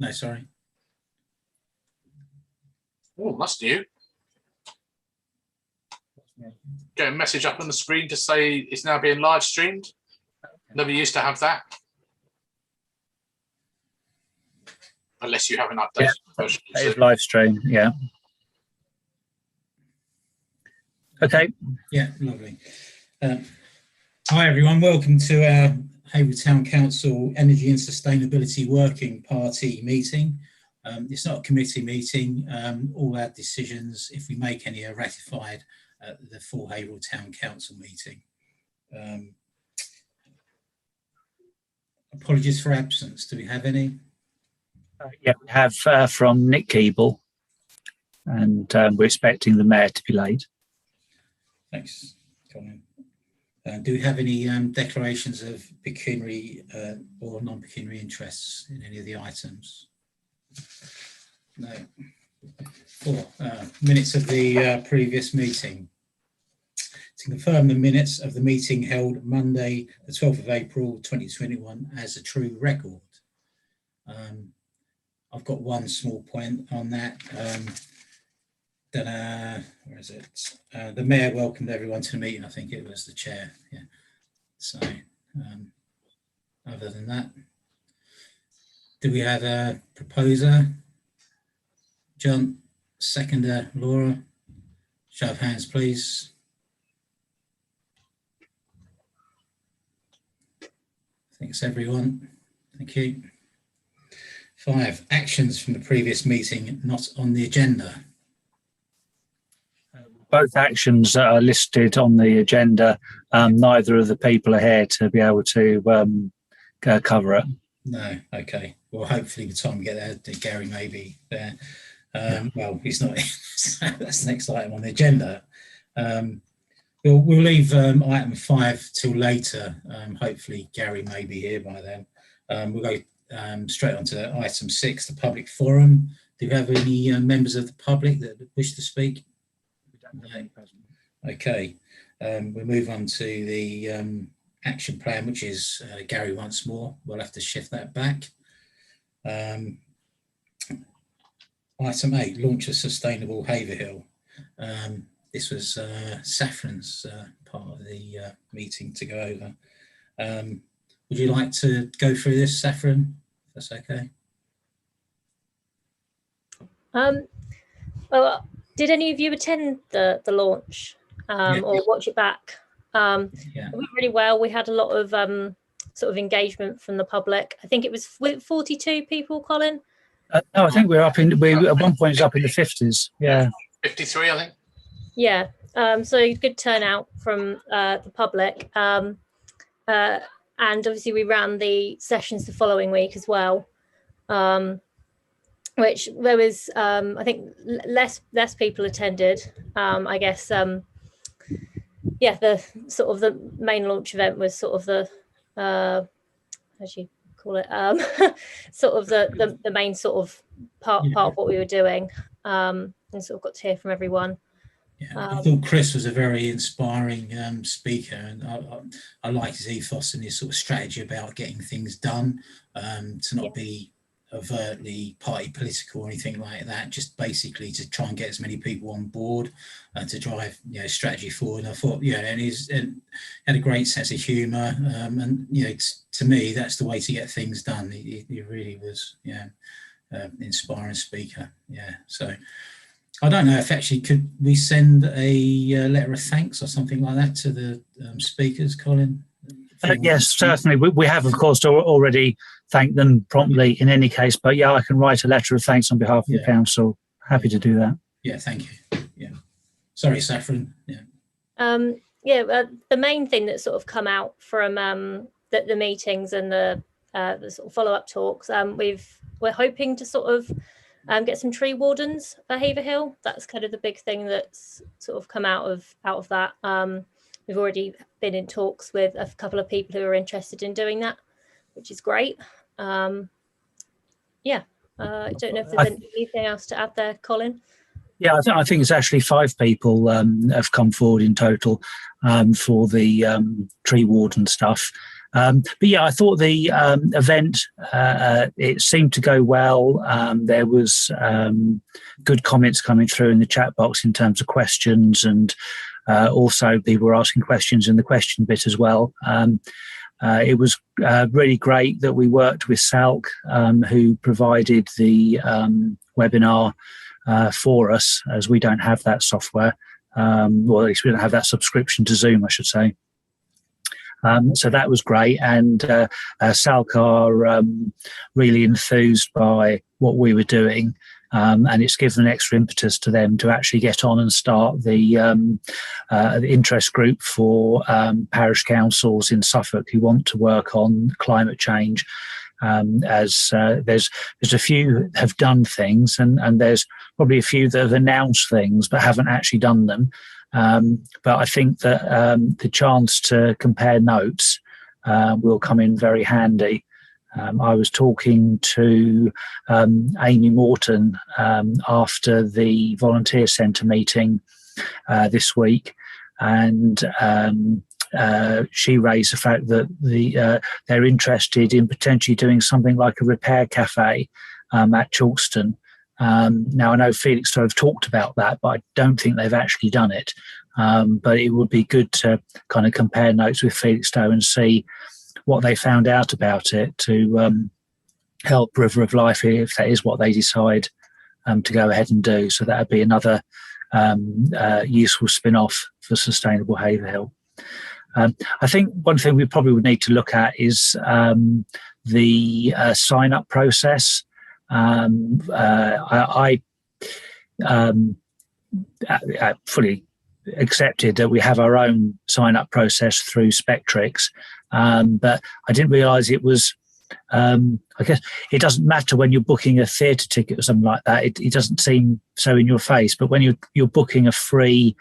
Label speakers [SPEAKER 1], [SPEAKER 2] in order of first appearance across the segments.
[SPEAKER 1] No, sorry.
[SPEAKER 2] Oh, that's new. Get a message up on the screen to say it's now being live streamed. Never used to have that. Unless you have an updated version.
[SPEAKER 3] It's live stream, yeah. Okay.
[SPEAKER 1] Yeah, lovely. Hi, everyone. Welcome to our Hayward Town Council Energy and Sustainability Working Party meeting. It's not a committee meeting. All our decisions, if we make any, are ratified at the full Hayward Town Council meeting. Apologies for absence. Do we have any?
[SPEAKER 3] Yeah, we have from Nick Keeble, and we're expecting the mayor to be late.
[SPEAKER 1] Thanks, Colin. Do we have any declarations of pecuniary or non-pecuniary interests in any of the items? No. 4. Minutes of the previous meeting. To confirm the minutes of the meeting held Monday, the 12th of April 2021 as a true record. I've got one small point on that. Where is it? The mayor welcomed everyone to the meeting. I think it was the chair. Yeah. So, other than that, do we have a proposer? John, seconder, Laura. Show of hands, please. Thanks, everyone. Thank you. 5, actions from the previous meeting not on the agenda.
[SPEAKER 3] Both actions are listed on the agenda. Neither of the people are here to be able to cover it.
[SPEAKER 1] No, okay. Well, hopefully by the time we get there, Gary may be there. Well, he's not. That's the next item on the agenda. We'll leave item 5 till later. Hopefully Gary may be here by then. We'll go straight on to item 6, the public forum. Do you have any members of the public that wish to speak? No. Okay. We'll move on to the action plan, which is Gary once more. We'll have to shift that back. Item 8, launch a sustainable Haverhill. This was Saffron's part of the meeting to go over. Would you like to go through this, Saffron? If that's okay.
[SPEAKER 4] Well, did any of you attend the launch or watch it back?
[SPEAKER 1] Yeah.
[SPEAKER 4] It went really well. We had a lot of sort of engagement from the public. I think it was 42 people, Colin.
[SPEAKER 3] No, I think we're up in. We at one point it's up in the 50s. Yeah,
[SPEAKER 2] 53, I think.
[SPEAKER 4] Yeah. So good turnout from the public. And obviously we ran the sessions the following week as well, which there was, I think, less people attended. I guess, yeah, the sort of the main launch event was sort of the, how do you call it? Sort of the main sort of part of what we were doing, and sort of got to hear from everyone.
[SPEAKER 1] Yeah, I thought Chris was a very inspiring speaker, and I like his ethos and his sort of strategy about getting things done, to not be overtly party political or anything like that, just basically to try and get as many people on board to drive strategy forward. And I thought, and he's had a great sense of humour, and to me that's the way to get things done. He really was inspiring speaker. So I don't know if actually could we send a letter of thanks or something like that to the speakers, Colin?
[SPEAKER 3] Yes, certainly. We have, of course, already thanked them promptly in any case, but yeah, I can write a letter of thanks on behalf of the council. Happy to do that. Yeah, thank you.
[SPEAKER 1] Yeah. Sorry, Saffron. Yeah.
[SPEAKER 4] The main thing that sort of come out from the meetings and the sort of follow-up talks, we're hoping to sort of get some tree wardens for Haverhill. That's kind of the big thing that's sort of come out of that. We've already been in talks with a couple of people who are interested in doing that, which is great. I don't know if there's anything else to add there, Colin.
[SPEAKER 3] Yeah, I think it's actually 5 people have come forward in total for the tree warden stuff. But yeah, I thought the event, it seemed to go well. There was good comments coming through in the chat box in terms of questions, and also people were asking questions in the question bit as well. It was really great that we worked with Salk, who provided the webinar for us, as we don't have that software. Well, at least we don't have that subscription to Zoom, I should say. So that was great, and Salk are really enthused by what we were doing, and it's given an extra impetus to them to actually get on and start the interest group for parish councils in Suffolk who want to work on climate change. As there's a few have done things, and there's probably a few that have announced things but haven't actually done them. But I think that the chance to compare notes will come in very handy. I was talking to Amy Morton after the Volunteer Centre meeting this week, and she raised the fact that they're interested in potentially doing something like a repair cafe at Chalkston. Now, I know Felix have talked about that, but I don't think they've actually done it. But it would be good to kind of compare notes with Felixstowe and see what they found out about it to help River of Life if that is what they decide to go ahead and do. So that would be another useful spin-off for Sustainable Haverhill. I think one thing we probably would need to look at is the sign-up process. I fully accepted that we have our own sign-up process through Spectrix, but I didn't realise it was. I guess it doesn't matter when you're booking a theatre ticket or something like that. It doesn't seem so in your face, but when you're booking a free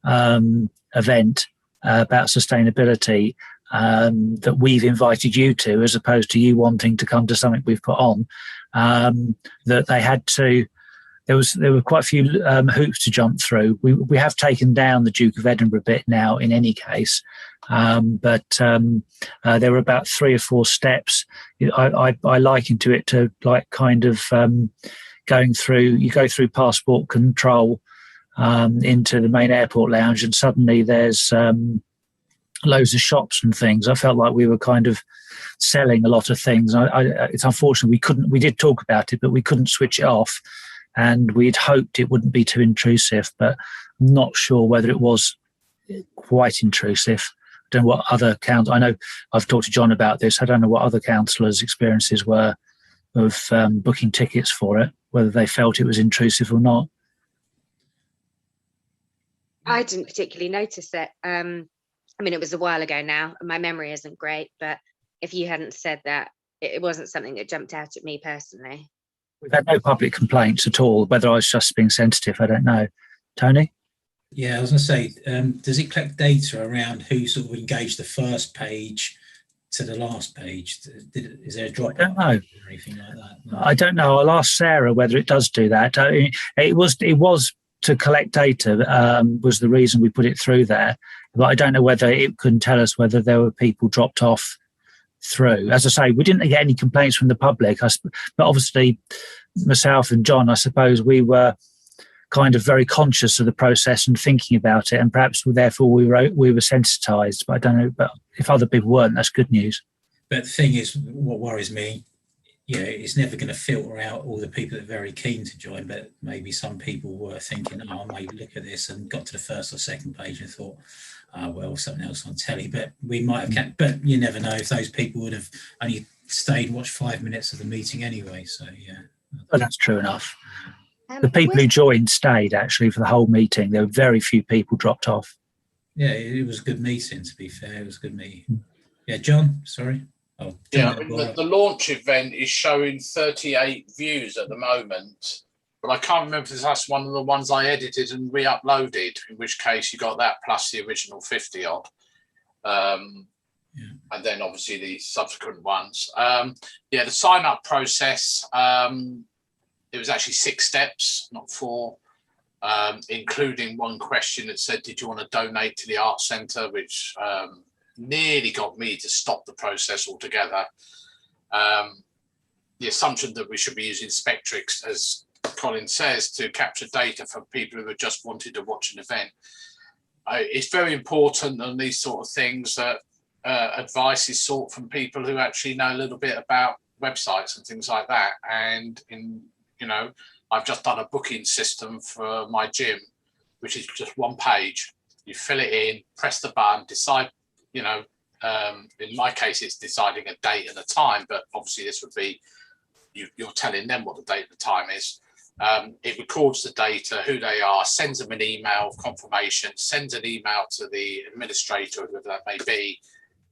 [SPEAKER 3] event about sustainability that we've invited you to, as opposed to you wanting to come to something we've put on, that they had to. There were quite a few hoops to jump through. We have taken down the Duke of Edinburgh bit now in any case, but there were about 3 or 4 steps. I likened it to like kind of going through. You go through passport control into the main airport lounge, and suddenly there's loads of shops and things. I felt like we were kind of selling a lot of things. It's unfortunate we did talk about it, but we couldn't switch it off. And we'd hoped it wouldn't be too intrusive, but I'm not sure whether it was quite intrusive. I don't know what other I know I've talked to John about this. I don't know what other councillors' experiences were of booking tickets for it, whether they felt it was intrusive or not.
[SPEAKER 5] I didn't particularly notice it. I mean, it was a while ago now, and my memory isn't great, but if you hadn't said that, it wasn't something that jumped out at me personally.
[SPEAKER 3] We've had no public complaints at all. Whether I was just being sensitive, I don't know. Tony?
[SPEAKER 1] Yeah, I was going to say, does it collect data around who sort of engaged the first page to the last page? Is there a drop?
[SPEAKER 3] I don't know.
[SPEAKER 1] Or anything like that? No.
[SPEAKER 3] I don't know. I'll ask Sarah whether it does do that. It was to collect data was the reason we put it through there. But I don't know whether it can tell us whether there were people dropped off through. As I say, we didn't get any complaints from the public, but obviously myself and John, I suppose we were kind of very conscious of the process and thinking about it, and perhaps therefore we were sensitized. But I don't know, but if other people weren't, that's good news.
[SPEAKER 1] But the thing is, what worries me, it's never going to filter out all the people that are very keen to join, but maybe some people were thinking, oh, I may look at this, and got to the first or second page and thought, well, something else on telly. But we might have kept, but you never know if those people would have only stayed, watched 5 minutes of the meeting anyway. So, yeah.
[SPEAKER 3] Well, that's true enough. The people who joined stayed actually for the whole meeting. There were very few people dropped off.
[SPEAKER 1] Yeah, it was a good meeting, to be fair. It was a good meeting. Yeah, John, sorry. Oh,
[SPEAKER 2] yeah, I mean, the launch event is showing 38 views at the moment, but I can't remember if that's one of the ones I edited and re-uploaded, in which case you got that plus the original 50 odd. And then obviously the subsequent ones. The sign-up process, it was actually 6 steps, not 4, including one question that said, did you want to donate to the Arts Centre, which nearly got me to stop the process altogether. The assumption that we should be using Spectrix, as Colin says, to capture data from people who have just wanted to watch an event. It's very important on these sort of things that advice is sought from people who actually know a little bit about websites and things like that. And I've just done a booking system for my gym, which is just one page. You fill it in, press the button, decide, in my case, it's deciding a date and a time, but obviously this would be, you're telling them what the date and the time is. It records the data, who they are, sends them an email of confirmation, sends an email to the administrator, whoever that may be,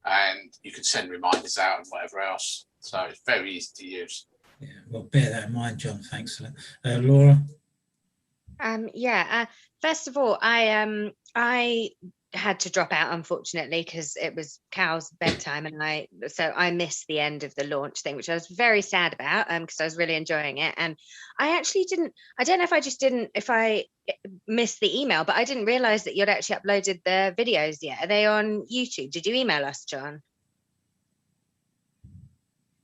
[SPEAKER 2] and you can send reminders out and whatever else. So it's very easy to use.
[SPEAKER 1] Yeah, well, bear that in mind, John. Thanks for that. Laura?
[SPEAKER 5] First of all, I had to drop out, unfortunately, because it was Cal's bedtime, and I missed the end of the launch thing, which I was very sad about, because I was really enjoying it. And I actually I don't know if I missed the email, but I didn't realize that you'd actually uploaded the videos yet. Are they on YouTube? Did you email us, John?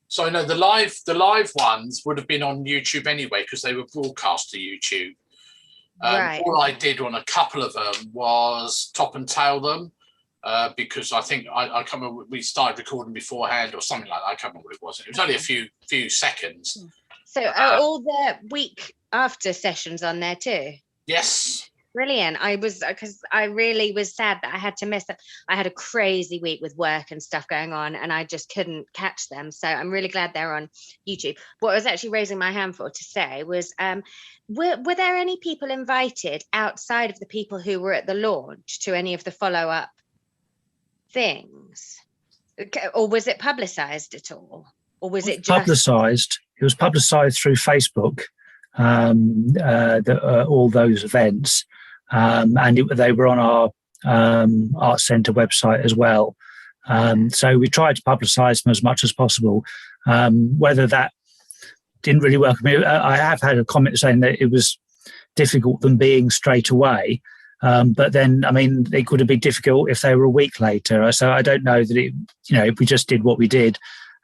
[SPEAKER 2] So no, the live ones would have been on YouTube anyway, because they were broadcast to YouTube.
[SPEAKER 5] Right.
[SPEAKER 2] All I did on a couple of them was top and tail them, because I think I can't remember, we started recording beforehand or something like that. I can't remember what it was. It was only a few seconds.
[SPEAKER 5] So are all the week after sessions on there too?
[SPEAKER 2] Yes.
[SPEAKER 5] Brilliant. Because I really was sad that I had to miss them. I had a crazy week with work and stuff going on, and I just couldn't catch them. So I'm really glad they're on YouTube. What I was actually raising my hand for to say was, were there any people invited outside of the people who were at the launch to any of the follow-up things? Or was it publicised at all? Or was it just
[SPEAKER 3] publicised? It was publicised through Facebook, all those events. And they were on our Arts Centre website as well. So we tried to publicise them as much as possible. Whether that didn't really work. I mean, I have had a comment saying that it was difficult them being straight away. But then, I mean, it could have been difficult if they were a week later. So I don't know that if we just did what we did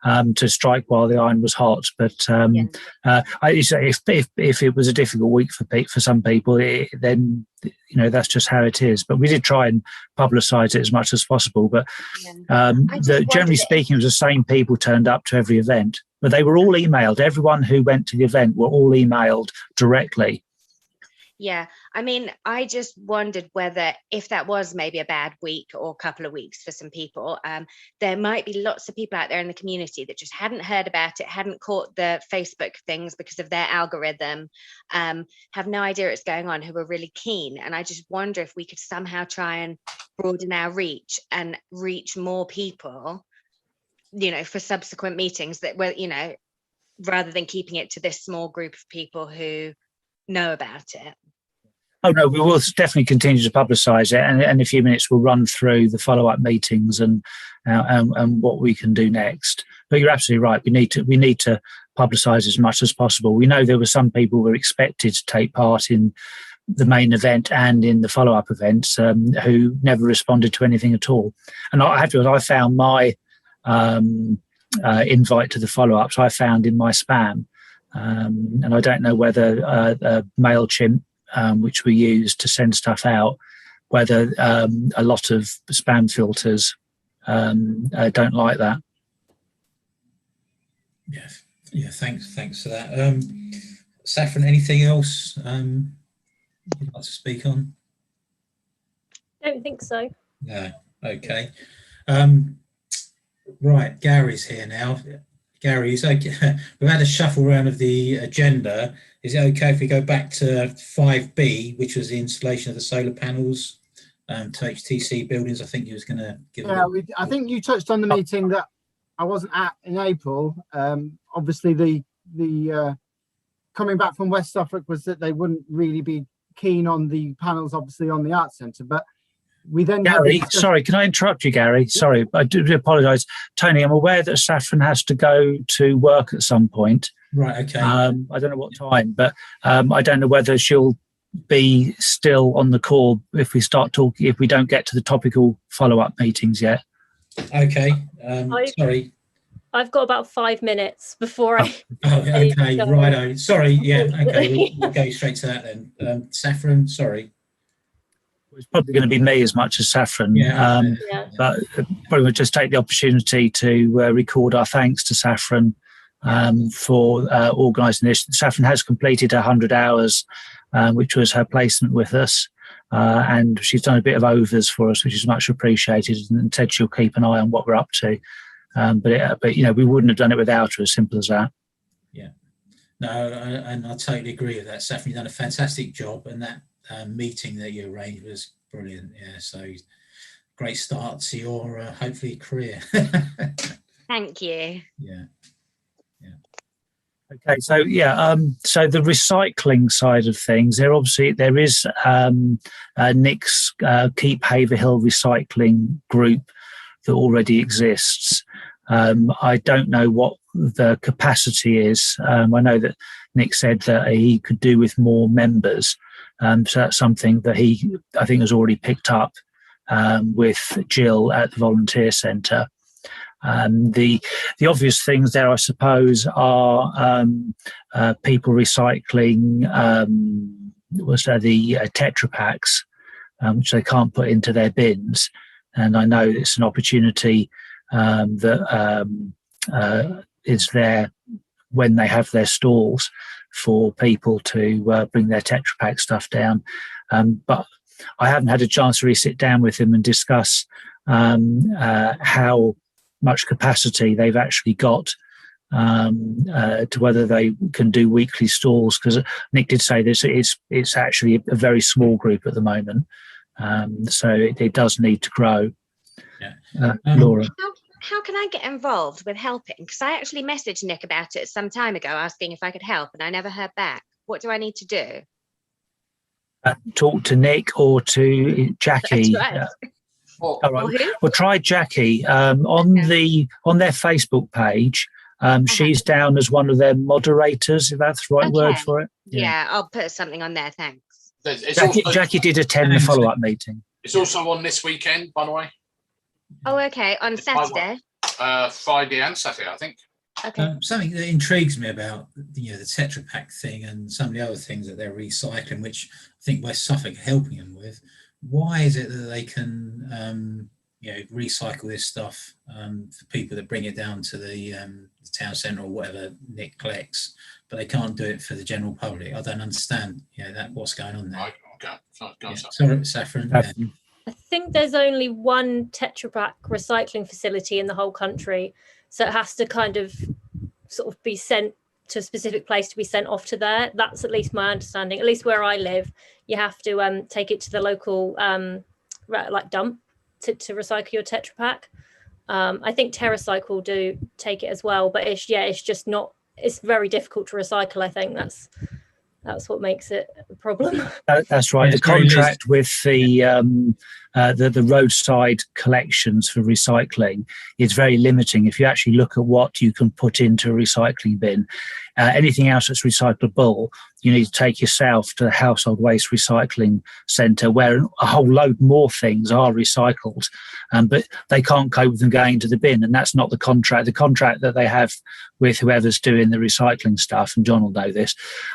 [SPEAKER 3] to strike while the iron was hot. But I say if it was a difficult week for some people, then that's just how it is. But we did try and publicise it as much as possible. But generally speaking, it was the same people turned up to every event. But they were all emailed. Everyone who went to the event were all emailed directly.
[SPEAKER 5] Yeah, I mean, I just wondered whether, if that was maybe a bad week or a couple of weeks for some people, there might be lots of people out there in the community that just hadn't heard about it, hadn't caught the Facebook things because of their algorithm, have no idea what's going on, who are really keen. And I just wonder if we could somehow try and broaden our reach and reach more people, for subsequent meetings that were, rather than keeping it to this small group of people who know about it.
[SPEAKER 3] Oh no, we will definitely continue to publicise it, and in a few minutes we'll run through the follow-up meetings and what we can do next. But you're absolutely right. We need to publicise as much as possible. We know there were some people who were expected to take part in the main event and in the follow-up events who never responded to anything at all. And I have to, I found my invite to the follow-ups I found in my spam, and I don't know whether MailChimp, which we use to send stuff out, whether a lot of spam filters don't like that.
[SPEAKER 1] Yeah. Thanks for that. Saffron, anything else you'd like to speak on?
[SPEAKER 4] Don't think so.
[SPEAKER 1] No. Okay. Right, Gary's here now. Gary, is okay. We've had a shuffle around of the agenda. Is it okay if we go back to 5B, which was the installation of the solar panels to HTC buildings? I think you was going to give.
[SPEAKER 6] Yeah, I think you touched on the meeting that I wasn't at in April. Obviously, the coming back from West Suffolk was that they wouldn't really be keen on the panels, obviously, on the Arts Centre, but we then
[SPEAKER 3] Gary, sorry, can I interrupt you, Gary? Sorry, I do apologise. Tony, I'm aware that Saffron has to go to work at some point.
[SPEAKER 1] Right, okay.
[SPEAKER 3] I don't know what time, but I don't know whether she'll be still on the call if we start talking, if we don't get to the topical follow-up meetings yet.
[SPEAKER 1] Okay.
[SPEAKER 4] I-
[SPEAKER 1] Sorry.
[SPEAKER 4] I've got about 5 minutes before I.
[SPEAKER 1] Oh, okay.
[SPEAKER 4] So-
[SPEAKER 1] Righto. Sorry. Yeah. Okay. We'll go straight to that then. Saffron. Sorry.
[SPEAKER 3] It's probably going to be me as much as Saffron.
[SPEAKER 1] Yeah.
[SPEAKER 4] Yeah.
[SPEAKER 3] But probably would just take the opportunity to record our thanks to Saffron for organising this. Saffron has completed 100 hours, which was her placement with us. And she's done a bit of overs for us, which is much appreciated, and said she'll keep an eye on what we're up to. But you know, we wouldn't have done it without her. As simple as that.
[SPEAKER 1] Yeah. No, and I totally agree with that, Saffron. You've done a fantastic job, and that meeting that you arranged was brilliant. Yeah. So great start to your hopefully career.
[SPEAKER 5] Thank you.
[SPEAKER 1] Yeah.
[SPEAKER 3] Okay, so so the recycling side of things, there is Nick's Keep Haverhill recycling group that already exists. I don't know what the capacity is. I know that Nick said that he could do with more members, so that's something that I think has already picked up with Jill at the volunteer centre. The obvious things there, I suppose, are people recycling the Tetra Packs, which they can't put into their bins. And I know it's an opportunity that is there when they have their stalls for people to bring their Tetra Pak stuff down. But I haven't had a chance to really sit down with them and discuss how much capacity they've actually got to whether they can do weekly stalls, because Nick did say this, it's actually a very small group at the moment, so it does need to grow.
[SPEAKER 1] Yeah.
[SPEAKER 3] Laura,
[SPEAKER 5] How can I get involved with helping? Because I actually messaged Nick about it some time ago, asking if I could help, and I never heard back. What do I need to do?
[SPEAKER 3] talk to Nick or to Jackie.
[SPEAKER 5] That's right.
[SPEAKER 3] All right.
[SPEAKER 5] Or who?
[SPEAKER 3] Well, try Jackie on their Facebook page. She's down as one of their moderators, if that's the right word for it.
[SPEAKER 5] Yeah, I'll put something on there. Thanks.
[SPEAKER 3] Jackie did attend the follow-up meeting.
[SPEAKER 2] It's also on this weekend, by the way.
[SPEAKER 5] Oh, okay. On Saturday.
[SPEAKER 2] Friday and Saturday, I think.
[SPEAKER 5] Okay.
[SPEAKER 1] Something that intrigues me about the Tetra Pak thing and some of the other things that they're recycling, which I think West Suffolk are helping them with. Why is it that they can recycle this stuff for people that bring it down to the town centre or whatever Nick collects, but they can't do it for the general public? I don't understand what's going on there. Sorry, Saffron.
[SPEAKER 4] I think there's only one Tetra Pak recycling facility in the whole country, so it has to kind of sort of be sent to a specific place to be sent off to there. That's at least my understanding. At least where I live, you have to take it to the local dump to recycle your Tetra Pak. I think TerraCycle do take it as well, but it's just not. It's very difficult to recycle. I think that's what makes it a problem.
[SPEAKER 3] That's right. The contract with the roadside collections for recycling is very limiting. If you actually look at what you can put into a recycling bin, anything else that's recyclable, you need to take yourself to the household waste recycling centre, where a whole load more things are recycled, but they can't cope with them going into the bin. And that's not the contract. The contract that they have with whoever's doing the recycling stuff, and John will know this,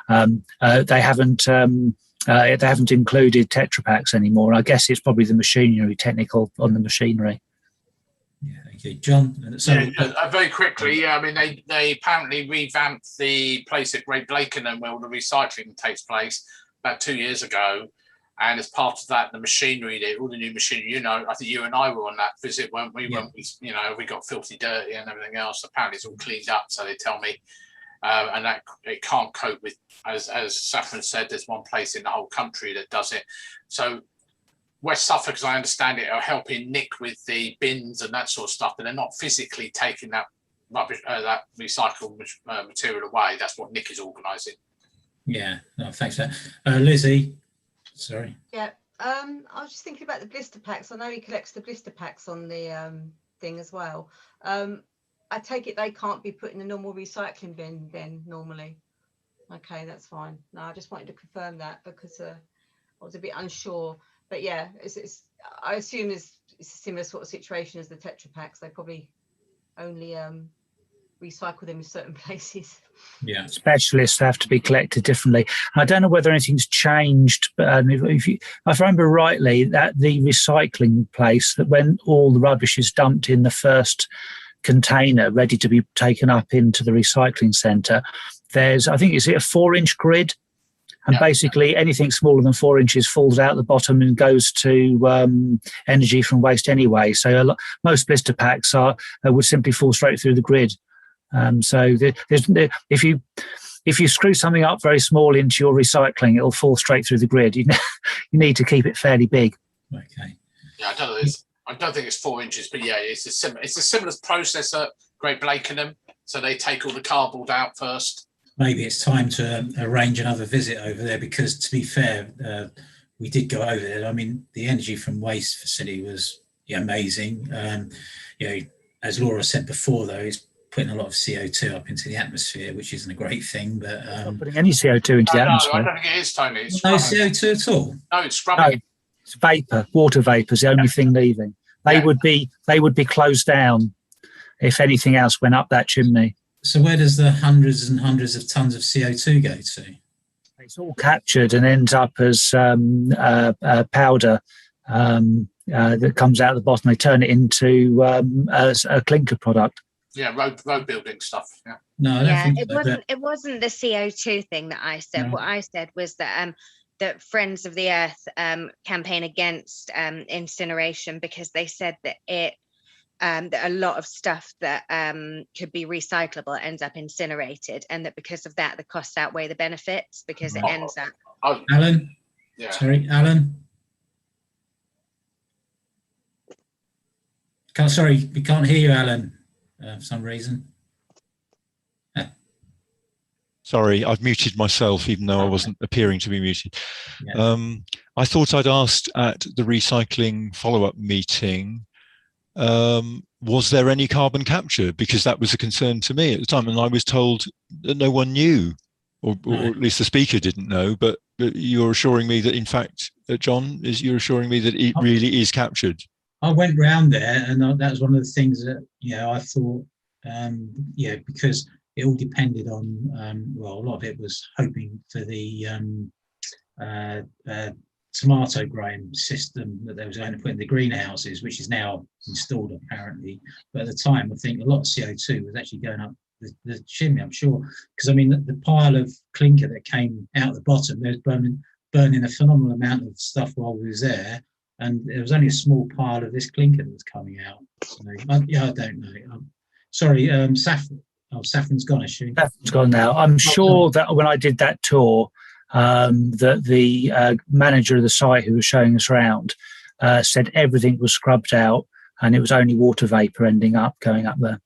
[SPEAKER 3] they haven't included Tetra Paks anymore. I guess it's probably the machinery, technical on the machinery.
[SPEAKER 1] Yeah, thank you, John.
[SPEAKER 2] Very quickly, I mean, they apparently revamped the place at Great Blakenham where all the recycling takes place about 2 years ago, and as part of that, the machinery, all the new machinery. I think you and I were on that visit, weren't we?
[SPEAKER 1] Yeah.
[SPEAKER 2] When we got filthy dirty and everything else. Apparently, it's all cleaned up, so they tell me. And that it can't cope with, as Saffron said, there's one place in the whole country that does it. So West Suffolk, as I understand it, are helping Nick with the bins and that sort of stuff, but they're not physically taking that rubbish, that recycled material away. That's what Nick is organising.
[SPEAKER 1] Yeah, no, thanks for that. Lizzie, sorry.
[SPEAKER 7] Yeah, I was just thinking about the blister packs. I know he collects the blister packs on the thing as well. I take it they can't be put in a normal recycling bin then normally. Okay, that's fine. No, I just wanted to confirm that because I was a bit unsure. But yeah, it's I assume it's a similar sort of situation as the Tetra Packs. They probably only recycle them in certain places.
[SPEAKER 1] Yeah.
[SPEAKER 3] Specialists have to be collected differently. I don't know whether anything's changed, but if I remember rightly, that the recycling place, that when all the rubbish is dumped in the first container ready to be taken up into the recycling centre, there's, I think, is it a 4-inch grid? And basically anything smaller than 4 inches falls out the bottom and goes to energy from waste anyway. So most blister packs would simply fall straight through the grid. So if you screw something up very small into your recycling, it'll fall straight through the grid. You need to keep it fairly big.
[SPEAKER 1] Okay.
[SPEAKER 2] Yeah, I don't think it's 4 inches, but yeah, it's a similar process at Great Blakenham. So they take all the cardboard out first.
[SPEAKER 1] Maybe it's time to arrange another visit over there, because to be fair, we did go over there. I mean, the energy from waste facility was amazing. As Laura said before, though, it's putting a lot of CO2 up into the atmosphere, which isn't a great thing. But
[SPEAKER 3] not putting any CO2 into the atmosphere.
[SPEAKER 2] No, I don't think it is, Tony. It's
[SPEAKER 1] no CO2 at all.
[SPEAKER 2] No, it's scrubbing.
[SPEAKER 3] No, it's vapor. Water vapor is the only thing leaving. They would be closed down if anything else went up that chimney.
[SPEAKER 1] So where does the hundreds and hundreds of tons of CO2 go to?
[SPEAKER 3] It's all captured and ends up as powder that comes out the bottom. They turn it into as a clinker product.
[SPEAKER 2] Yeah, road building stuff. Yeah.
[SPEAKER 1] No, I don't think so,
[SPEAKER 5] it wasn't the CO2 thing that I said. No. What I said was that that Friends of the Earth campaign against incineration, because they said that that a lot of stuff that could be recyclable ends up incinerated, and that because of that the costs outweigh the benefits, because it ends up.
[SPEAKER 1] Alan?
[SPEAKER 2] Yeah.
[SPEAKER 1] Sorry, Alan? Sorry, we can't hear you, Alan, for some reason.
[SPEAKER 8] Sorry, I've muted myself, even though I wasn't appearing to be muted.
[SPEAKER 1] Yeah.
[SPEAKER 8] I thought I'd asked at the recycling follow-up meeting, was there any carbon capture? Because that was a concern to me at the time, and I was told that no one knew, or at least the speaker didn't know, but you're assuring me that, in fact, John, you're assuring me that it really is captured.
[SPEAKER 1] I went round there, and that was one of the things that, I thought, because it all depended on, a lot of it was hoping for the tomato growing system that they was going to put in the greenhouses, which is now installed apparently. But at the time, I think a lot of CO2 was actually going up the chimney, I'm sure, because I mean the pile of clinker that came out the bottom, there was burning a phenomenal amount of stuff while we was there, and there was only a small pile of this clinker that was coming out. So, I don't know. Sorry, Saffron. Oh, Saffron's gone, is she?
[SPEAKER 3] Saffron's gone now. I'm sure that when I did that tour, that the manager of the site who was showing us around said everything was scrubbed out, and it was only water vapor going up there.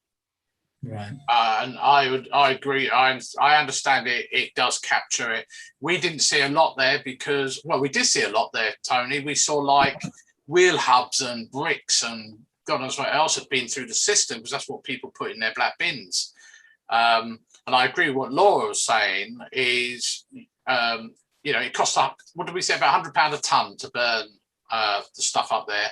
[SPEAKER 1] Right.
[SPEAKER 2] And I agree. I understand it does capture it. We didn't see a lot there because, we did see a lot there, Tony. We saw like wheel hubs and bricks and God knows what else had been through the system, because that's what people put in their black bins. And I agree with what Laura was saying is, it costs up, what did we say, about £100 a tonne to burn the stuff up there,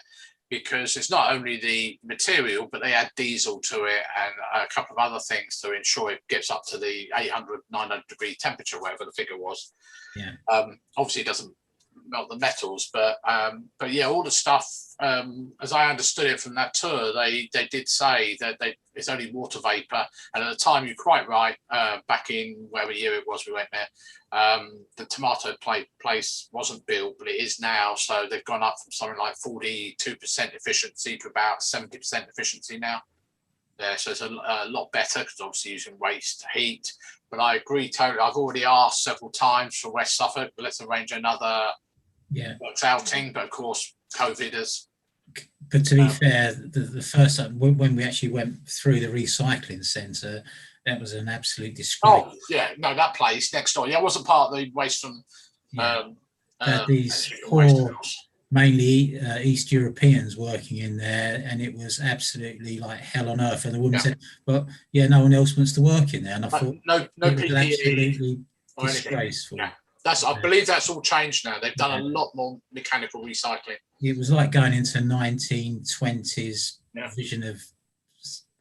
[SPEAKER 2] because it's not only the material, but they add diesel to it and a couple of other things to ensure it gets up to the 800, 900 degree temperature, whatever the figure was.
[SPEAKER 1] Yeah.
[SPEAKER 2] Obviously, it doesn't melt the metals, but yeah, all the stuff, as I understood it from that tour, they did say that it's only water vapor. And at the time, you're quite right, back in whatever year it was we went there, the tomato place wasn't built, but it is now. So they've gone up from something like 42% efficiency to about 70% efficiency now. Yeah, so it's a lot better, because obviously using waste heat. But I agree totally. I've already asked several times for West Suffolk, but let's arrange another outing. But of course, COVID has.
[SPEAKER 1] But to be fair, the first time when we actually went through the recycling centre, that was an absolute disgrace.
[SPEAKER 2] Oh yeah, no, that place next door. Yeah, it wasn't part of the waste from.
[SPEAKER 1] These poor, mainly East Europeans working in there, and it was absolutely like hell on earth. And the woman said, "But no one else wants to work in there." And I thought,
[SPEAKER 2] no
[SPEAKER 1] it was
[SPEAKER 2] PPE
[SPEAKER 1] absolutely disgraceful.
[SPEAKER 2] I believe that's all changed now. They've done a lot more mechanical recycling.
[SPEAKER 1] It was like going into 1920s
[SPEAKER 2] Yeah.
[SPEAKER 1] vision of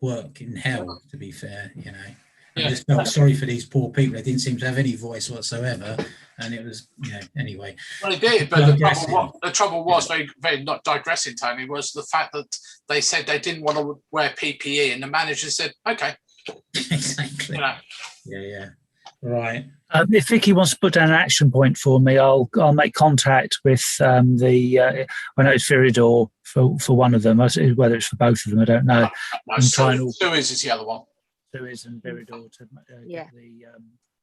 [SPEAKER 1] work in hell, to be fair, you know. I
[SPEAKER 2] Yeah.
[SPEAKER 1] just felt sorry for these poor people. They didn't seem to have any voice whatsoever. And it was, you know, anyway.
[SPEAKER 2] Well, they did, but the trouble was, very not digressing, Tony, was the fact that they said they didn't want to wear PPE, and the manager said, "Okay."
[SPEAKER 1] Exactly.
[SPEAKER 2] You know.
[SPEAKER 1] Yeah. Right.
[SPEAKER 3] If Vicky wants to put down an action point for me, I'll make contact with I know it's Viridor for one of them. Whether it's for both of them, I don't know.
[SPEAKER 2] Suez is the other one.
[SPEAKER 3] Suez and Viridor to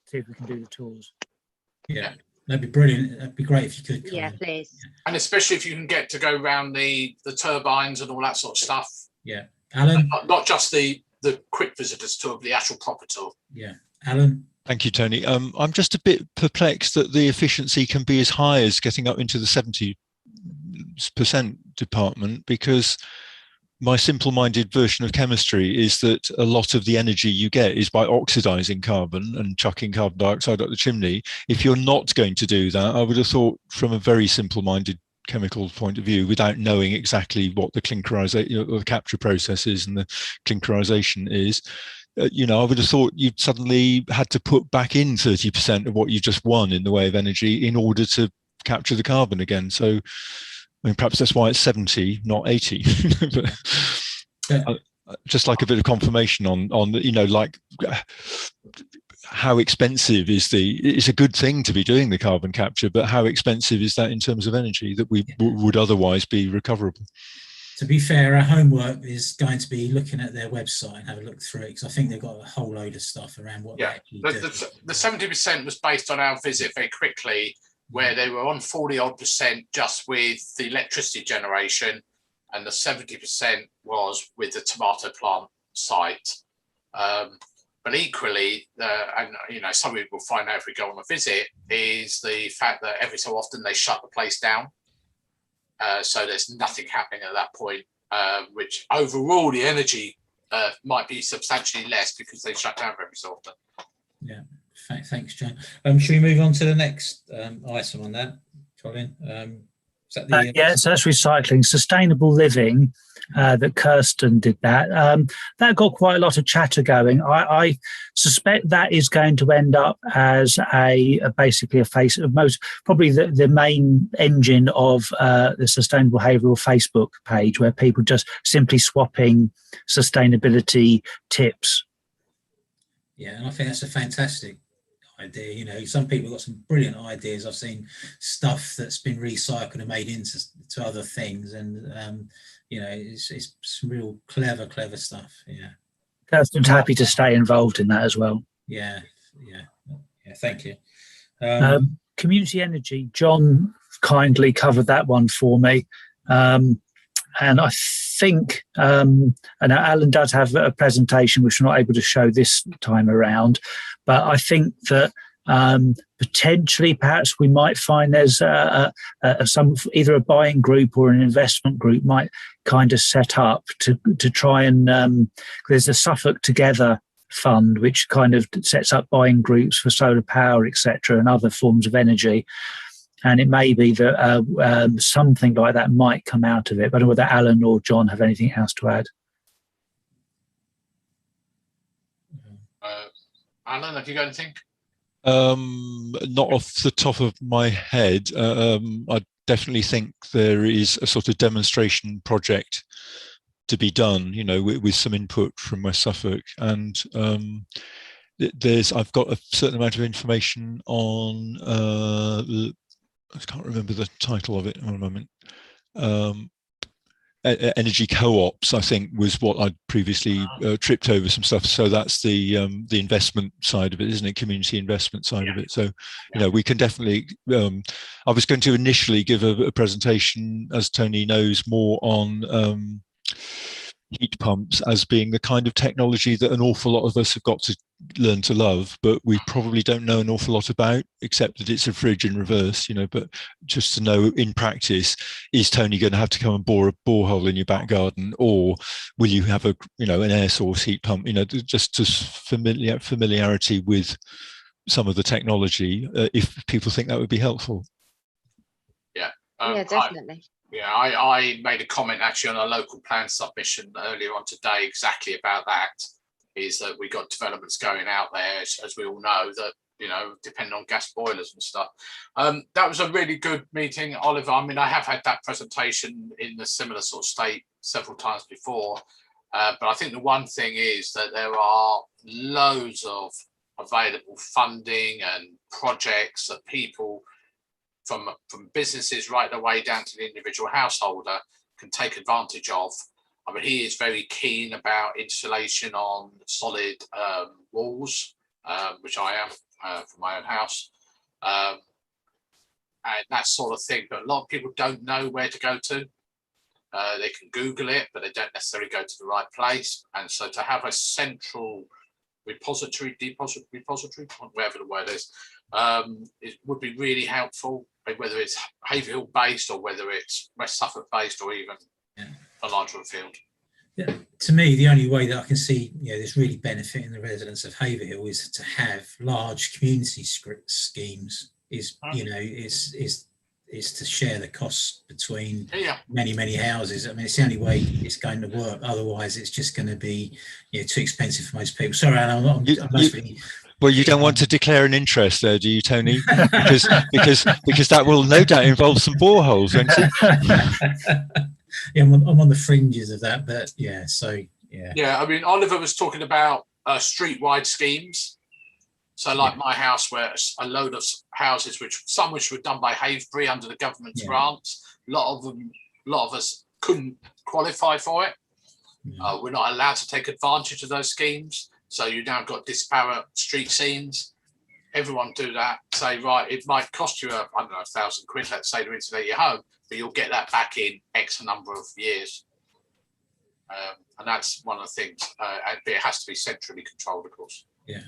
[SPEAKER 3] see if we can do the tours.
[SPEAKER 1] Yeah, that'd be brilliant. That'd be great if you could.
[SPEAKER 5] Yeah, please.
[SPEAKER 2] And especially if you can get to go around the turbines and all that sort of stuff.
[SPEAKER 1] Yeah, Alan.
[SPEAKER 2] Not just the quick visitors tour, but the actual proper tour.
[SPEAKER 1] Yeah, Alan.
[SPEAKER 8] Thank you, Tony. I'm just a bit perplexed that the efficiency can be as high as getting up into the 70% department, because my simple-minded version of chemistry is that a lot of the energy you get is by oxidizing carbon and chucking carbon dioxide up the chimney. If you're not going to do that, I would have thought, from a very simple-minded chemical point of view, without knowing exactly what the clinkerization or the capture process is and the clinkerization is, I would have thought you'd suddenly had to put back in 30% of what you just won in the way of energy in order to capture the carbon again. So, I mean, perhaps that's why it's 70, not 80. But just like a bit of confirmation on like how expensive is it's a good thing to be doing the carbon capture, but how expensive is that in terms of energy that we would otherwise be recoverable?
[SPEAKER 1] To be fair, our homework is going to be looking at their website and have a look through it, because I think they've got a whole load of stuff around what they actually do.
[SPEAKER 2] The 70% was based on our visit very quickly, where they were on 40% just with the electricity generation, and the 70% was with the tomato plant site. But equally, and some people find out if we go on a visit, is the fact that every so often they shut the place down. So there's nothing happening at that point, which overall the energy might be substantially less because they shut down every so often.
[SPEAKER 1] Yeah, thanks, John. Should we move on to the next item on that, Colin? So
[SPEAKER 3] that's recycling, sustainable living. That Kirsten did that. That got quite a lot of chatter going. I suspect that is going to end up as basically a face of probably the main engine of the Sustainable Haverhill Facebook page, where people just simply swapping sustainability tips.
[SPEAKER 1] Yeah, and I think that's a fantastic idea. Some people got some brilliant ideas. I've seen stuff that's been recycled and made into other things, and it's some real clever stuff. Yeah,
[SPEAKER 3] Kirsten's happy to stay involved in that as well.
[SPEAKER 1] Yeah. Thank you.
[SPEAKER 3] Community energy. John kindly covered that one for me, and I think and Alan does have a presentation which we're not able to show this time around, but I think that potentially perhaps we might find there's either a buying group or an investment group might kind of set up to try and there's a Suffolk Together fund which kind of sets up buying groups for solar power, etc., and other forms of energy. And it may be that something like that might come out of it. But I don't know whether Alan or John have anything else to add.
[SPEAKER 2] Alan, have you got anything?
[SPEAKER 8] Not off the top of my head. I definitely think there is a sort of demonstration project to be done, with some input from West Suffolk. And I've got a certain amount of information on I can't remember the title of it. One moment. Energy co-ops, I think, was what I'd previously tripped over some stuff. So that's the investment side of it, isn't it? Community investment side of it. So, we can definitely. I was going to initially give a presentation, as Tony knows, more on heat pumps as being the kind of technology that an awful lot of us have got to learn to love, but we probably don't know an awful lot about, except that it's a fridge in reverse, but just to know in practice, is Tony going to have to come and bore a borehole in your back garden, or will you have an air source heat pump, just familiarity with some of the technology if people think that would be helpful.
[SPEAKER 2] Yeah,
[SPEAKER 5] Yeah, definitely.
[SPEAKER 2] I made a comment actually on a local plan submission earlier on today exactly about that. Is that we got developments going out there, as we all know, that, you know, depending on gas boilers and stuff. That was a really good meeting, Oliver. I mean, I have had that presentation in a similar sort of state several times before, but I think the one thing is that there are loads of available funding and projects that people from businesses right the way down to the individual householder can take advantage of. I mean, he is very keen about insulation on solid walls, which I am for my own house, and that sort of thing. But a lot of people don't know where to go to. They can Google it, but they don't necessarily go to the right place. And so to have a central repository, whatever the word is, it would be really helpful, whether it's Haverhill based or whether it's West Suffolk based or even a larger field.
[SPEAKER 1] Yeah, to me, the only way that I can see, you know, this really benefiting the residents of Haverhill is to have large community schemes. Is, you know, is to share the costs between many houses. I mean, it's the only way it's going to work. Otherwise, it's just going to be, you know, too expensive for most people. Sorry, Alan, I'm mostly.
[SPEAKER 8] Well, you don't want to declare an interest there, do you, Tony? Because that will no doubt involve some boreholes, won't it?
[SPEAKER 1] Yeah, I'm on the fringes of that, but yeah, so yeah.
[SPEAKER 2] Yeah, I mean, Oliver was talking about street-wide schemes. So like my house, where a load of houses, which were done by Haverhill under the government's grants, a lot of us couldn't qualify for it. We're not allowed to take advantage of those schemes. So you now got disparate street scenes. Everyone do that. Say, right, it might cost you, I don't know, £1,000, let's say, to insulate your home, but you'll get that back in X number of years. And that's one of the things. And it has to be centrally controlled, of course.
[SPEAKER 1] Yeah.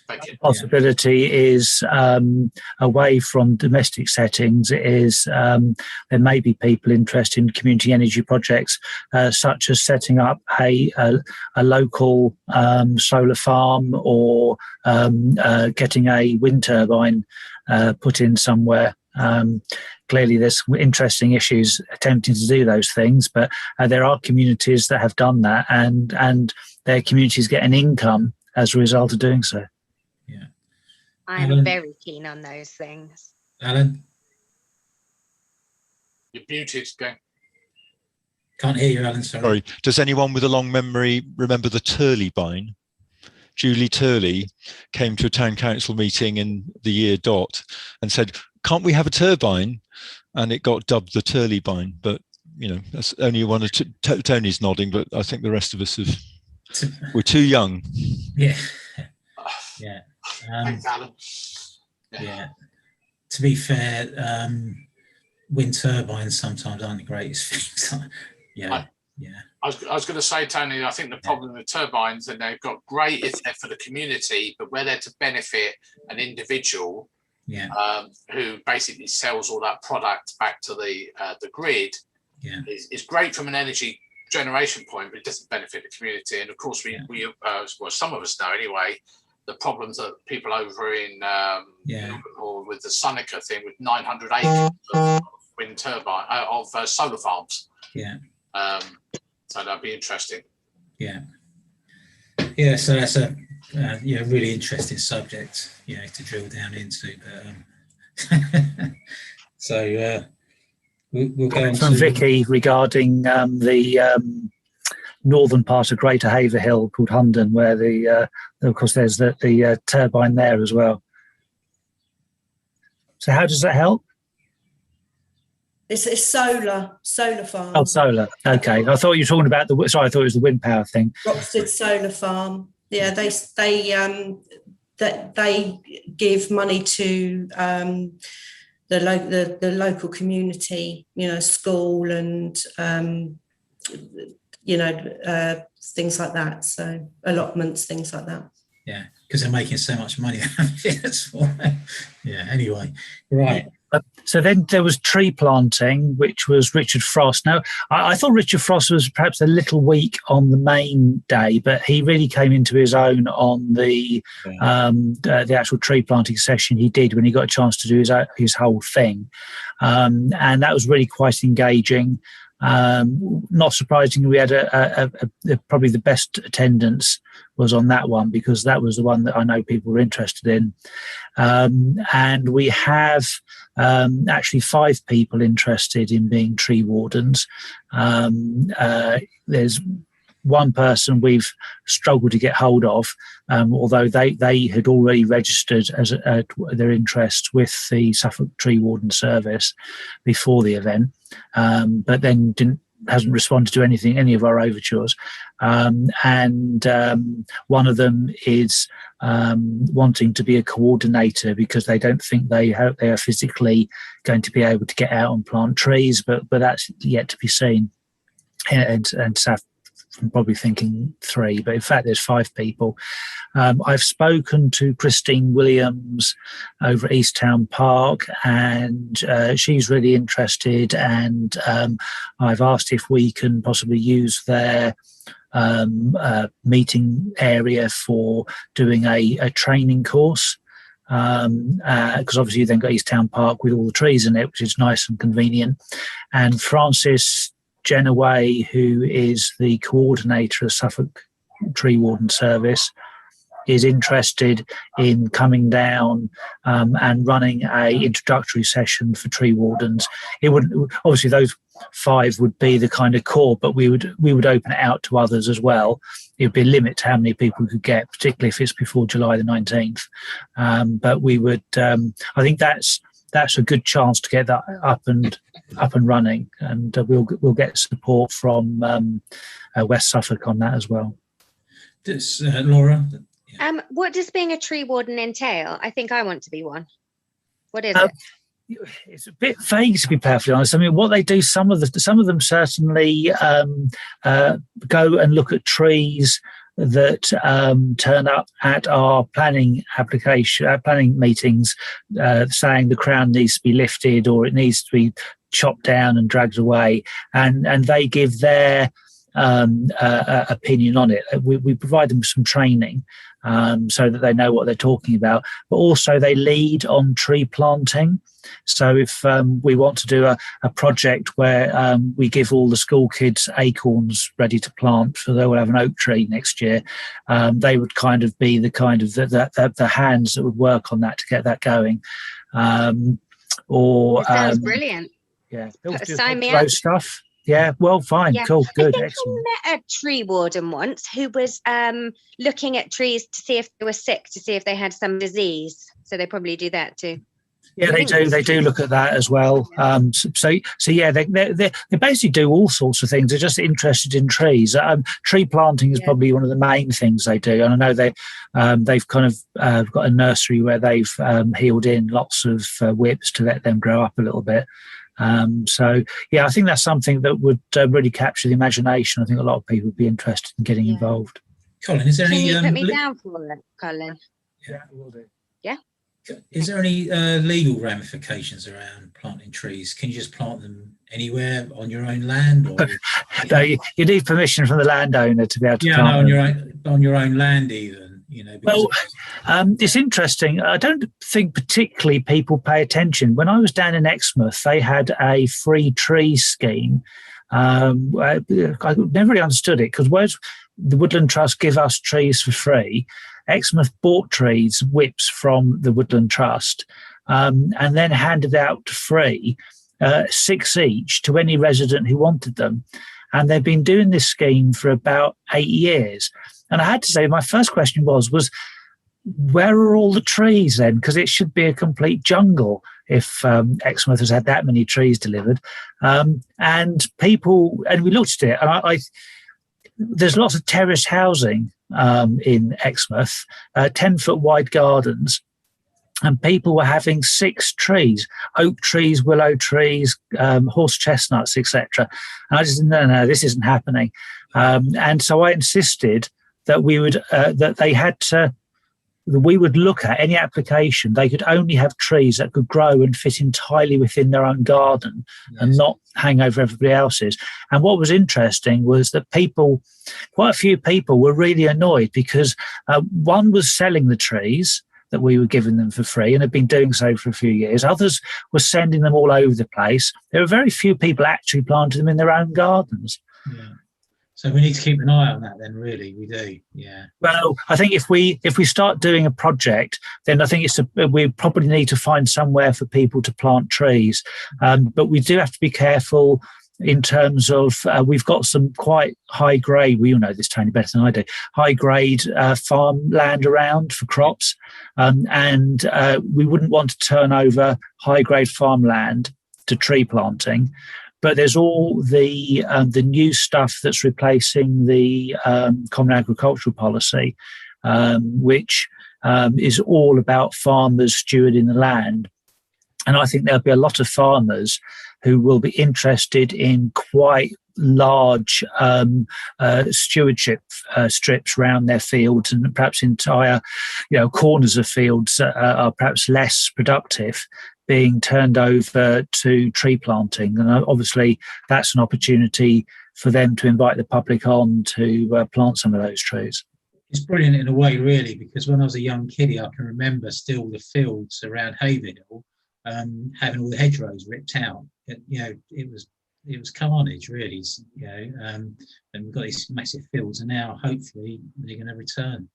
[SPEAKER 2] Thank you.
[SPEAKER 3] Possibility is away from domestic settings is there may be people interested in community energy projects such as setting up a local solar farm or getting a wind turbine put in somewhere. Clearly there's some interesting issues attempting to do those things, but there are communities that have done that and their communities get an income as a result of doing so.
[SPEAKER 5] I'm very keen on those things.
[SPEAKER 1] Alan?
[SPEAKER 2] You're muted, gang.
[SPEAKER 1] Can't hear you, Alan, sorry.
[SPEAKER 8] Does anyone with a long memory remember the turbine? Julie Turley came to a town council meeting in the year dot and said, can't we have a turbine? And it got dubbed the Turleybine. But, you know, that's only one or two. Tony's nodding, but I think the rest of us we're too young.
[SPEAKER 1] Yeah. Yeah.
[SPEAKER 2] Thanks, Alan.
[SPEAKER 1] Yeah. To be fair, wind turbines sometimes aren't the greatest things. Yeah.
[SPEAKER 2] I was going to say, Tony, I think the problem with turbines, and they've got great if they're for the community, but where they're to benefit an individual who basically sells all that product back to the grid, is great from an energy generation point, but it doesn't benefit the community. And of course, well, some of us know anyway, the problems that people over in or with the Sonica thing with 900 acres of wind turbine of solar farms.
[SPEAKER 1] Yeah.
[SPEAKER 2] So that'd be interesting.
[SPEAKER 1] Yeah. Yeah. So that's a really interesting subject, to drill down into. But so we'll go on
[SPEAKER 3] from
[SPEAKER 1] to
[SPEAKER 3] Vicky regarding the northern part of Greater Haverhill called Hundon, where of course there's the turbine there as well. So how does that help?
[SPEAKER 9] It's solar farm.
[SPEAKER 3] Oh, solar. Okay, I thought you were talking about I thought it was the wind power thing.
[SPEAKER 9] Roxted Solar Farm. Yeah, they give money to the local community, school and things like that. So allotments, things like that.
[SPEAKER 1] Yeah, because they're making so much money. That's why. Yeah. Anyway, right.
[SPEAKER 3] So then there was tree planting, which was Richard Frost. Now, I thought Richard Frost was perhaps a little weak on the main day, but he really came into his own on the actual tree planting session he did when he got a chance to do his whole thing. And that was really quite engaging. Not surprisingly, we had probably the best attendance was on that one, because that was the one that I know people were interested in. And we have actually 5 people interested in being tree wardens. There's one person we've struggled to get hold of, although they had already registered as their interest with the Suffolk Tree Warden Service before the event, but then hasn't responded to any of our overtures. And one of them is wanting to be a coordinator because they don't think they are physically going to be able to get out and plant trees, but that's yet to be seen. And Saf, I'm probably thinking 3, but in fact there's 5 people. I've spoken to Christine Williams over at East Town Park, and she's really interested, and I've asked if we can possibly use their meeting area for doing a training course, because obviously you then got East Town Park with all the trees in it, which is nice and convenient. And Francis Genoway, who is the coordinator of Suffolk Tree Warden Service, is interested in coming down and running a introductory session for tree wardens. It would obviously, those 5 would be the kind of core, but we would open it out to others as well. It would be a limit to how many people we could get, particularly if it's before July the 19th. But we would, I think that's a good chance to get that up and running, and we'll get support from West Suffolk on that as well.
[SPEAKER 1] Laura?
[SPEAKER 5] What does being a tree warden entail? I think I want to be one. What is it?
[SPEAKER 3] It's a bit vague, to be perfectly honest. I mean, what they do, some of them certainly go and look at trees that turn up at our planning meetings, saying the crown needs to be lifted or it needs to be chopped down and dragged away, and they give their opinion on it. We provide them with some training so that they know what they're talking about, but also they lead on tree planting. So if we want to do a project where we give all the school kids acorns ready to plant, so they will have an oak tree next year, they would kind of be the hands that would work on that to get that going. Or
[SPEAKER 5] sounds brilliant.
[SPEAKER 3] Yeah,
[SPEAKER 5] sign me up.
[SPEAKER 3] Stuff. Yeah, well, fine, yeah. Cool, good,
[SPEAKER 5] I think
[SPEAKER 3] excellent.
[SPEAKER 5] I met a tree warden once who was looking at trees to see if they were sick, to see if they had some disease. So they probably do that too.
[SPEAKER 3] Yeah, they do. They do look at that as well. So yeah, they basically do all sorts of things. They're just interested in trees. Tree planting is probably one of the main things they do. And I know they've kind of got a nursery where they've healed in lots of whips to let them grow up a little bit. So yeah, I think that's something that would really capture the imagination. I think a lot of people would be interested in getting involved.
[SPEAKER 1] Colin, is there any?
[SPEAKER 5] Can you put me down for it, Colin?
[SPEAKER 3] Yeah, I will do.
[SPEAKER 5] Yeah.
[SPEAKER 1] Is there any legal ramifications around planting trees? Can you just plant them anywhere on your own land? Or
[SPEAKER 3] no, you need permission from the landowner to be able to plant them.
[SPEAKER 1] on your own land even. You know,
[SPEAKER 3] well, it's interesting. I don't think particularly people pay attention. When I was down in Exmouth, they had a free tree scheme. I never really understood it, because whereas the Woodland Trust give us trees for free, Exmouth bought trees, whips from the Woodland Trust, and then handed out free 6 each to any resident who wanted them. And they've been doing this scheme for about 8 years. And I had to say, my first question was where are all the trees then? Because it should be a complete jungle if Exmouth has had that many trees delivered. And we looked at it, and there's lots of terraced housing in Exmouth, 10-foot wide gardens, and people were having 6 trees, oak trees, willow trees, horse chestnuts, etc. And I just said, no, this isn't happening. And so I insisted that that they had to we would look at any application, they could only have trees that could grow and fit entirely within their own garden and not hang over everybody else's. And what was interesting was that quite a few people were really annoyed because one was selling the trees that we were giving them for free and had been doing so for a few years. Others were sending them all over the place. There were very few people actually planting them in their own gardens.
[SPEAKER 1] Yeah. So we need to keep an eye on that then, really. We do, yeah.
[SPEAKER 3] Well, I think if we start doing a project, then I think we probably need to find somewhere for people to plant trees. But we do have to be careful in terms of we've got some quite high grade, we all know this, Tony, better than I do, high grade farmland around for crops. And we wouldn't want to turn over high grade farmland to tree planting. But there's all the new stuff that's replacing the Common Agricultural Policy, which is all about farmers stewarding the land. And I think there'll be a lot of farmers who will be interested in quite large stewardship strips around their fields, and perhaps entire corners of fields are perhaps less productive, being turned over to tree planting. And obviously that's an opportunity for them to invite the public on to plant some of those trees.
[SPEAKER 1] It's brilliant in a way, really, because when I was a young kiddie, I can remember still the fields around Haverhill having all the hedgerows ripped out. It was carnage, really. And we've got these massive fields, and now hopefully they're going to return.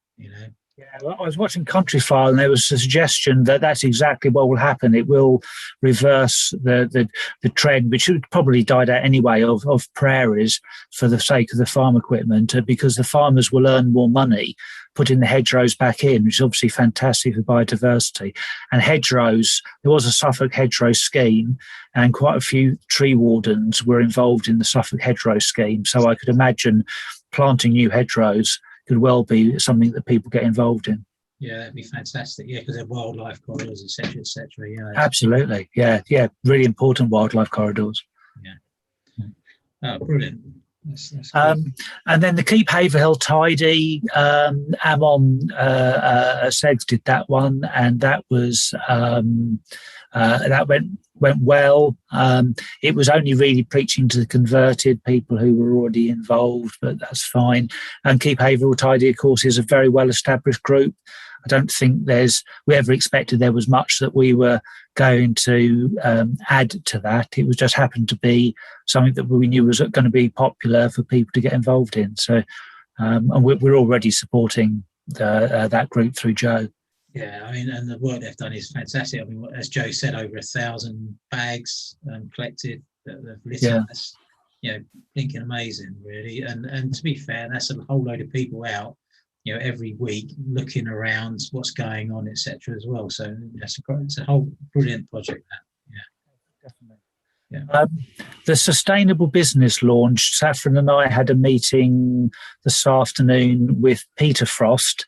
[SPEAKER 3] Yeah, well, I was watching Countryfile, and there was a suggestion that that's exactly what will happen. It will reverse the trend, which would probably died out anyway, of prairies for the sake of the farm equipment, because the farmers will earn more money putting the hedgerows back in, which is obviously fantastic for biodiversity. And hedgerows, there was a Suffolk hedgerow scheme, and quite a few tree wardens were involved in the Suffolk hedgerow scheme. So I could imagine planting new hedgerows could well be something that people get involved in.
[SPEAKER 1] Yeah, that'd be fantastic. Yeah, because they're wildlife corridors, etc., etc.
[SPEAKER 3] Absolutely. Yeah. Really important wildlife corridors.
[SPEAKER 1] Yeah. Oh, brilliant. That's
[SPEAKER 3] and then the Keep Haverhill Tidy, Amon Seggs did that one, and that was that went well. It was only really preaching to the converted people who were already involved, but that's fine. And Keep Haverhill Tidy, of course, is a very well-established group. I don't think we ever expected there was much that we were going to add to that. It was just happened to be something that we knew was going to be popular for people to get involved in. So, and we're already supporting that group through Joe.
[SPEAKER 1] Yeah, I mean, and the work they've done is fantastic. I mean, as Joe said, over 1,000 bags collected that they've litter. That's, blinking amazing, really. And to be fair, that's a whole load of people out, every week looking around what's going on, etc. as well. So it's a whole brilliant project. That,
[SPEAKER 3] definitely. Yeah. The Sustainable Business launch. Saffron and I had a meeting this afternoon with Peter Frost,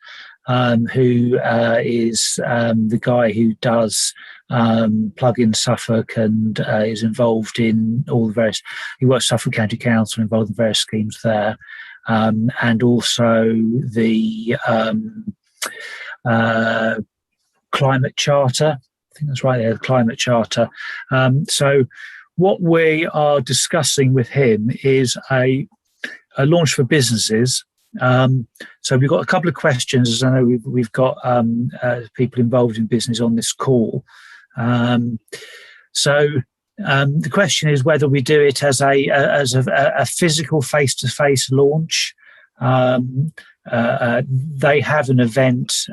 [SPEAKER 3] who is the guy who does Plug-in Suffolk and is involved in all the various. He works Suffolk County Council, involved in various schemes there. And also the Climate Charter. I think that's right there, the Climate Charter. So what we are discussing with him is a launch for businesses. So we've got a couple of questions, as I know we've got people involved in business on this call. The question is whether we do it as a physical face-to-face launch. They have an event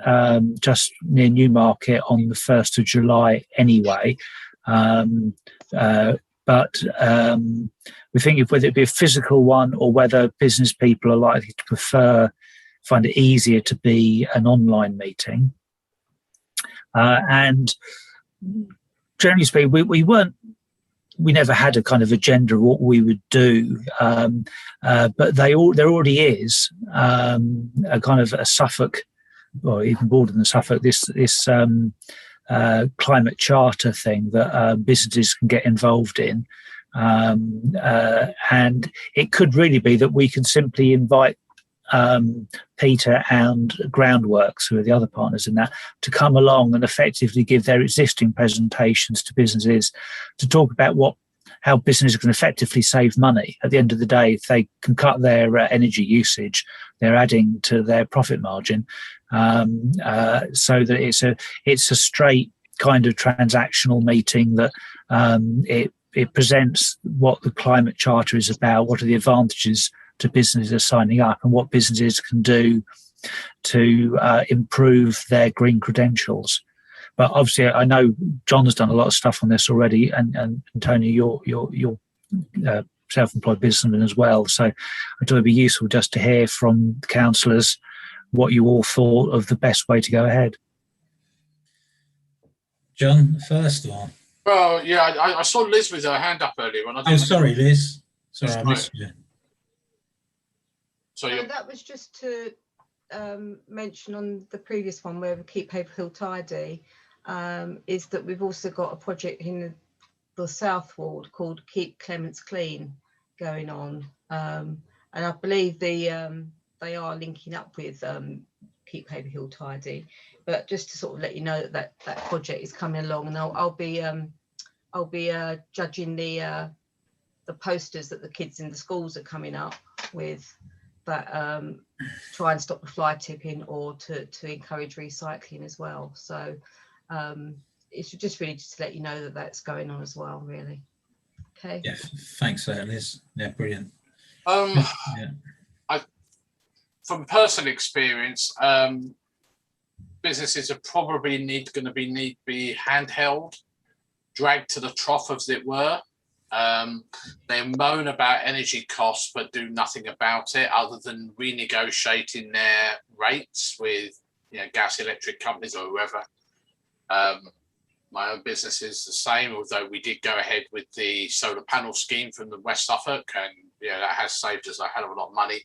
[SPEAKER 3] just near Newmarket on the 1st of July anyway. But we think whether it be a physical one or whether business people are likely to find it easier to be an online meeting. And generally speaking, we never had a kind of agenda of what we would do, but there already is a kind of a Suffolk, or even broader than Suffolk, this climate charter thing that businesses can get involved in, and it could really be that we can simply invite Peter and Groundworks, who are the other partners in that, to come along and effectively give their existing presentations to businesses to talk about how businesses can effectively save money. At the end of the day, if they can cut their energy usage, they're adding to their profit margin. So that it's a straight kind of transactional meeting that it presents what the climate charter is about, what are the advantages to businesses signing up, and what businesses can do to improve their green credentials. But obviously, I know John's done a lot of stuff on this already, and Tony, you're self-employed businessman as well. So I thought it'd be useful just to hear from the councillors what you all thought of the best way to go ahead.
[SPEAKER 1] John, first or?
[SPEAKER 2] Well, yeah, I saw Liz with her hand up earlier.
[SPEAKER 1] Oh, sorry, Liz. Sorry, I missed you.
[SPEAKER 2] So
[SPEAKER 7] that was just to mention on the previous one where we keep Haverhill tidy, is that we've also got a project in the South Ward called Keep Clements Clean going on, and I believe they are linking up with Keep Haverhill tidy. But just to sort of let you know that project is coming along, and I'll be judging the posters that the kids in the schools are coming up with, that try and stop the fly tipping or to encourage recycling as well. So it's just really just to let you know that that's going on as well, really. Okay.
[SPEAKER 1] Yeah, thanks for that, Liz. Yeah, brilliant.
[SPEAKER 2] From personal experience, businesses are probably need to be handheld, dragged to the trough, as it were. They moan about energy costs but do nothing about it other than renegotiating their rates with gas, electric companies or whoever. My own business is the same, although we did go ahead with the solar panel scheme from the West Suffolk, and that has saved us a hell of a lot of money.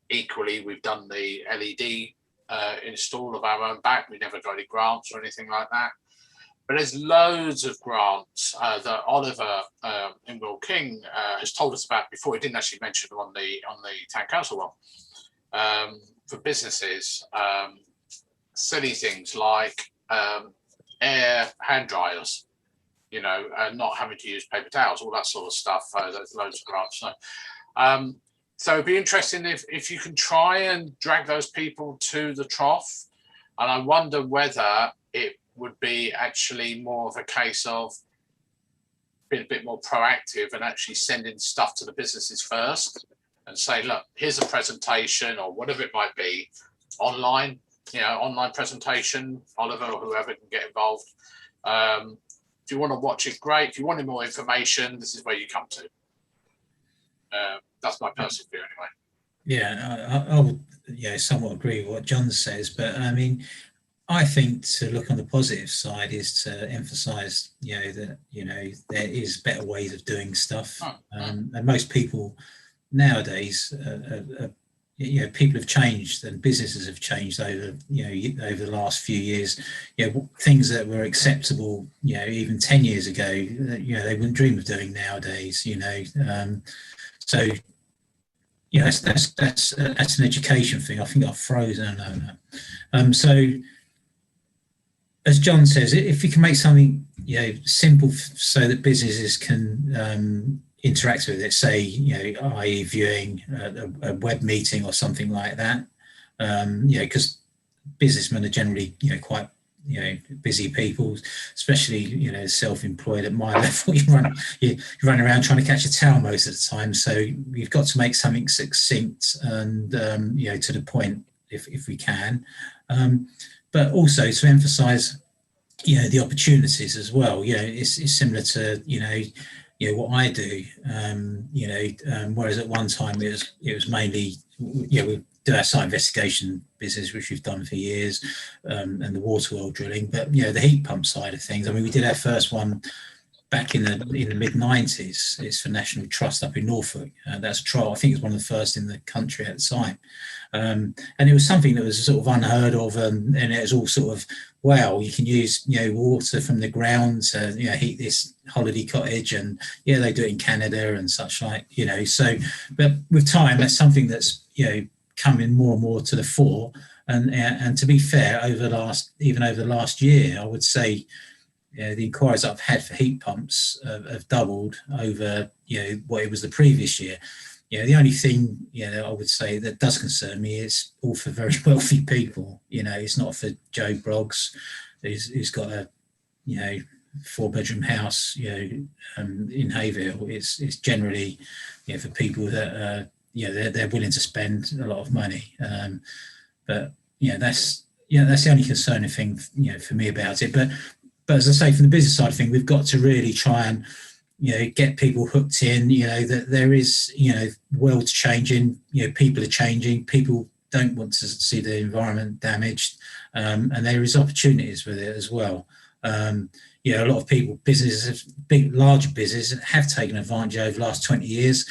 [SPEAKER 2] Equally, we've done the LED install of our own back. We never got any grants or anything like that. But there's loads of grants that Oliver in Will King has told us about before. He didn't actually mention them on the town council one, for businesses. Silly things like air hand dryers, not having to use paper towels, all that sort of stuff. There's loads of grants. So it'd be interesting if you can try and drag those people to the trough. And I wonder whether it would be actually more of a case of being a bit more proactive and actually sending stuff to the businesses first and say, look, here's a presentation or whatever it might be, online, online presentation, Oliver or whoever can get involved. If you want to watch it, great. If you wanted more information, this is where you come to. That's my personal view anyway.
[SPEAKER 1] Yeah, I would somewhat agree with what John says, but I mean, I think to look on the positive side is to emphasise, that there is better ways of doing stuff, and most people nowadays, people have changed and businesses have changed over the last few years. Things that were acceptable, even 10 years ago, they wouldn't dream of doing nowadays. So that's an education thing. I think I've frozen. So, as John says, if you can make something simple so that businesses can interact with it, say i.e. viewing a web meeting or something like that, because businessmen are generally quite busy people, especially self-employed at my level. You run around trying to catch a towel most of the time, so you've got to make something succinct and to the point if we can, but also to emphasize the opportunities as well. It's similar to what I do, whereas at one time it was mainly we do our site investigation business, which we've done for years, and the water well drilling, but the heat pump side of things. I mean, we did our first one back in the mid 90s. It's for National Trust up in Norfolk. That's a trial. I think it was one of the first in the country at the time, and it was something that was sort of unheard of, and it was all sort of, wow, you can use water from the ground to heat this holiday cottage, and they do it in Canada and such like. So, but with time, that's something that's coming more and more to the fore. And to be fair, over the last year, I would say, the inquiries I've had for heat pumps have doubled over, what it was the previous year. The only thing, I would say that does concern me is all for very wealthy people. It's not for Joe Broggs who's got a, 4-bedroom house, in Haverhill. It's generally, for people that, they're willing to spend a lot of money. But that's the only concerning thing, for me about it. But as I say, from the business side of things, we've got to really try and, get people hooked in, that there is, world's changing, people are changing, people don't want to see the environment damaged, and there is opportunities with it as well. A lot of people, businesses, big, larger businesses have taken advantage over the last 20 years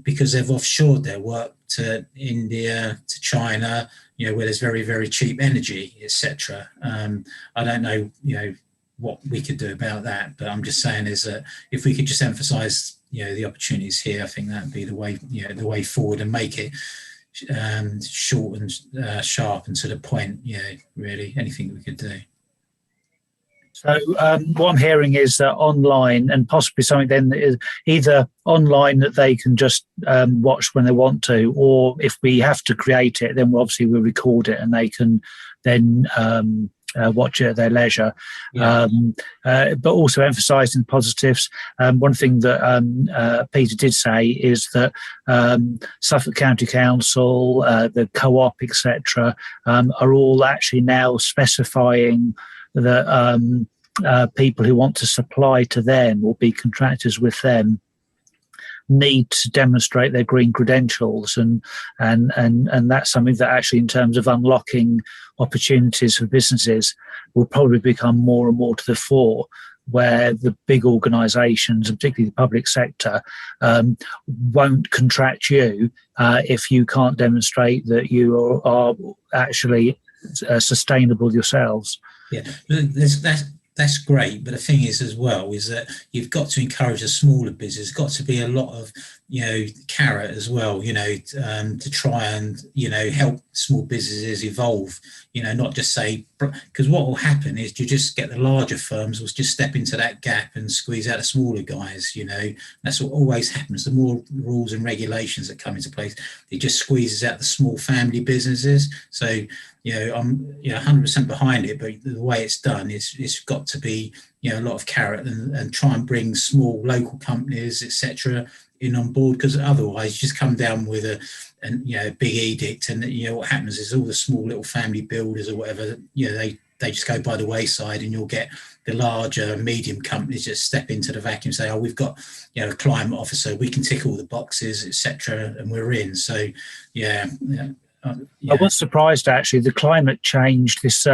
[SPEAKER 1] because they've offshored their work to India, to China, where there's very, very cheap energy, etc. I don't know, what we could do about that, but I'm just saying is that if we could just emphasise, the opportunities here, I think that'd be the way, the way forward, and make it short and sharp and to the point. Really, anything we could do.
[SPEAKER 3] So what I'm hearing is that online, and possibly something then is either online that they can just watch when they want to, or if we have to create it, then obviously we'll record it and they can then watch it at their leisure.
[SPEAKER 1] Yeah.
[SPEAKER 3] But also emphasising positives. One thing that Peter did say is that Suffolk County Council, the co-op, etc., are all actually now specifying that people who want to supply to them or be contractors with them need to demonstrate their green credentials, and that's something that actually, in terms of unlocking opportunities for businesses, will probably become more and more to the fore, where the big organisations, particularly the public sector, won't contract you if you can't demonstrate that you are actually sustainable yourselves.
[SPEAKER 1] Yeah, that's great. But the thing is, as well, is that you've got to encourage a smaller business. There's got to be a lot of, carrot as well, to try and, help small businesses evolve, not just say, because what will happen is you just get the larger firms will just step into that gap and squeeze out the smaller guys. That's what always happens. The more rules and regulations that come into place, it just squeezes out the small family businesses. So, I'm 100% behind it, but the way it's done is it's got to be, a lot of carrot and try and bring small local companies, etc., in on board, because otherwise you just come down with a big edict, and what happens is all the small little family builders or whatever, they just go by the wayside, and you'll get the larger medium companies just step into the vacuum and say, oh, we've got a climate officer, we can tick all the boxes, etc., and we're in. So I
[SPEAKER 3] was surprised, actually, the climate change, this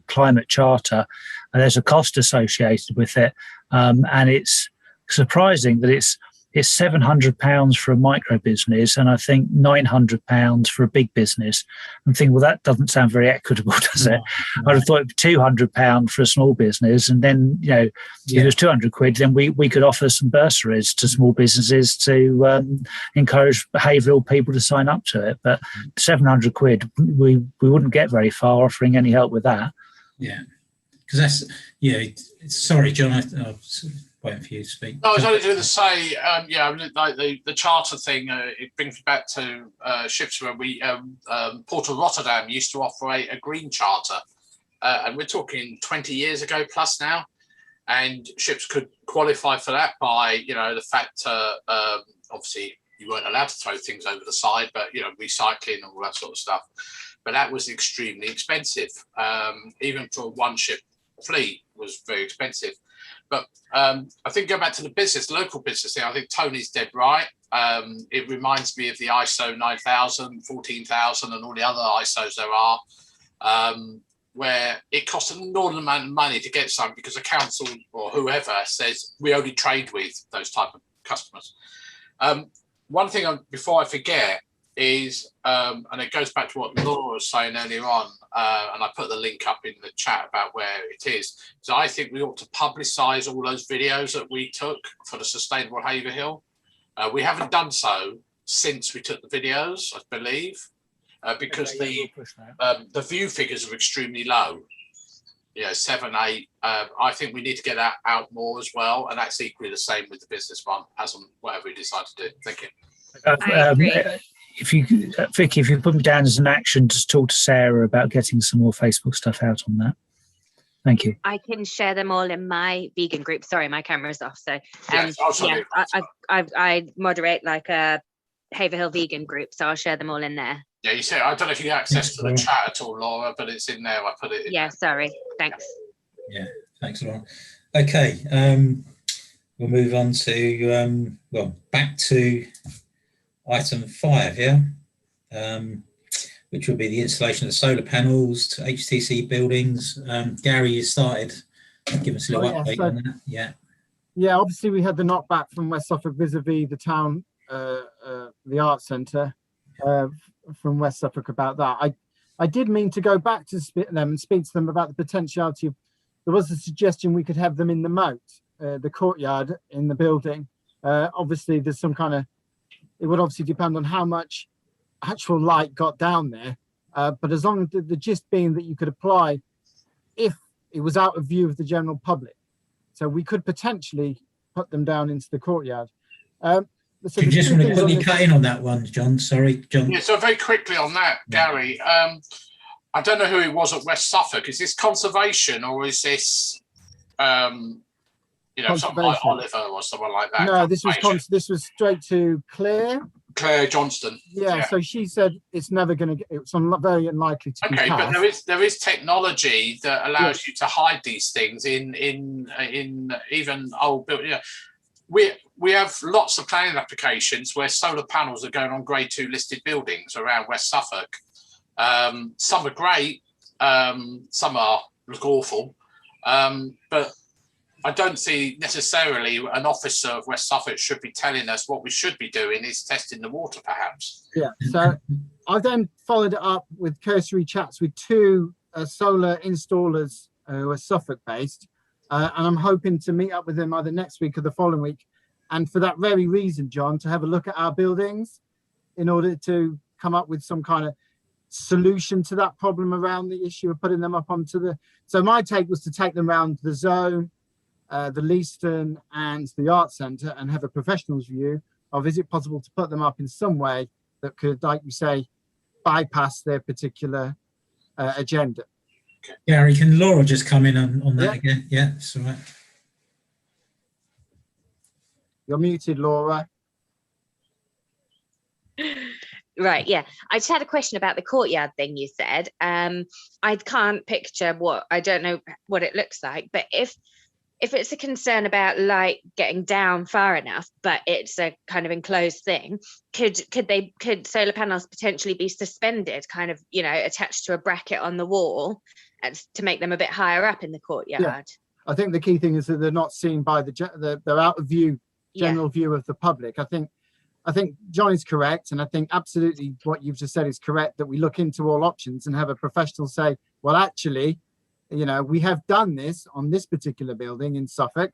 [SPEAKER 3] climate charter, and there's a cost associated with it, and it's surprising that it's £700 for a micro business, and I think £900 for a big business. I'm thinking, well, that doesn't sound very equitable, does it? No. I'd have thought it'd be £200 for a small business, and then if it was £200, then we could offer some bursaries to small businesses to encourage Haverhill people to sign up to it. But £700, we wouldn't get very far offering any help with that.
[SPEAKER 1] Yeah, because that's sorry, John. I waiting for you to speak.
[SPEAKER 2] No, I was only going to say, like the charter thing, it brings me back to ships where we, Port of Rotterdam used to operate a green charter, and we're talking 20 years ago plus now, and ships could qualify for that by, the fact, obviously you weren't allowed to throw things over the side, but, recycling and all that sort of stuff. But that was extremely expensive. Even for a one-ship fleet was very expensive. But I think go back to the local business thing, I think Tony's dead right. It reminds me of the ISO 9000, 14,000 and all the other ISOs there are, where it costs an inordinate amount of money to get something because the council or whoever says we only trade with those type of customers. One thing before I forget is, and it goes back to what Laura was saying earlier on, and I put the link up in the chat about where it is. So I think we ought to publicise all those videos that we took for the Sustainable Haverhill. We haven't done so since we took the videos, I believe. because
[SPEAKER 3] Okay, yeah, we'll push that.
[SPEAKER 2] the view figures are extremely low. 7, 8. I think we need to get that out more as well, and that's equally the same with the business one, as on whatever we decide to do. Thank you.
[SPEAKER 5] I agree.
[SPEAKER 3] If you, Vicky, if you put me down as an action, just talk to Sarah about getting some more Facebook stuff out on that. Thank you.
[SPEAKER 5] I can share them all in my vegan group. Sorry, my camera's off. So
[SPEAKER 2] Yes,
[SPEAKER 5] I moderate like a Haverhill vegan group, so I'll share them all in there.
[SPEAKER 2] Yeah, you say I don't know if you get access to the chat at all, Laura, but it's in there. I put it in.
[SPEAKER 5] Yeah, sorry. Thanks.
[SPEAKER 1] Yeah, thanks, Laura. Okay, we'll move on to back to item 5, which will be the installation of solar panels to HTC buildings. Gary, you started. Give us a little update on that.
[SPEAKER 6] Yeah, obviously we had the knockback from West Suffolk vis-a-vis the town, the Arts Centre from West Suffolk about that. I did mean to go back to them and speak to them about the potentiality of, there was a suggestion we could have them in the moat, the courtyard in the building. Obviously there's some kind of, it would obviously depend on how much actual light got down there, but as long as the gist being that you could apply if it was out of view of the general public, so we could potentially put them down into the courtyard. So
[SPEAKER 1] do you just want to quickly cut in on that one, John? Sorry, John.
[SPEAKER 2] Yeah, so very quickly on that, Gary. I don't know who it was at West Suffolk. Is this conservation or is this something like Oliver or someone like that?
[SPEAKER 6] No, this was straight to Claire
[SPEAKER 2] Johnston.
[SPEAKER 6] Yeah, so she said it's never going to get, it's very unlikely to be passed.
[SPEAKER 2] But there is technology that allows you to hide these things in even old buildings. We have lots of planning applications where solar panels are going on grade 2 listed buildings around West Suffolk. Some are great, some look awful, but I don't see necessarily an officer of West Suffolk should be telling us what we should be doing is testing the water, perhaps.
[SPEAKER 6] Yeah, so I've then followed it up with cursory chats with 2 solar installers who are Suffolk based, and I'm hoping to meet up with them either next week or the following week. And for that very reason, John, to have a look at our buildings in order to come up with some kind of solution to that problem around the issue of putting them up onto the, so my take was to take them around the zone, the Leaston and the Arts Centre and have a professional's view of, is it possible to put them up in some way that could, like you say, bypass their particular agenda.
[SPEAKER 1] Gary, can Laura just come in on that again? Yeah, that's all right.
[SPEAKER 6] You're muted, Laura.
[SPEAKER 5] Right, yeah. I just had a question about the courtyard thing you said. I can't picture I don't know what it looks like, but if it's a concern about light getting down far enough, but it's a kind of enclosed thing, could solar panels potentially be suspended, kind of, attached to a bracket on the wall to make them a bit higher up in the courtyard?
[SPEAKER 6] Yeah. I think the key thing is that they're not seen by they're out of view, general view of the public. I think John is correct, and I think absolutely what you've just said is correct, that we look into all options and have a professional say, well, actually, we have done this on this particular building in Suffolk.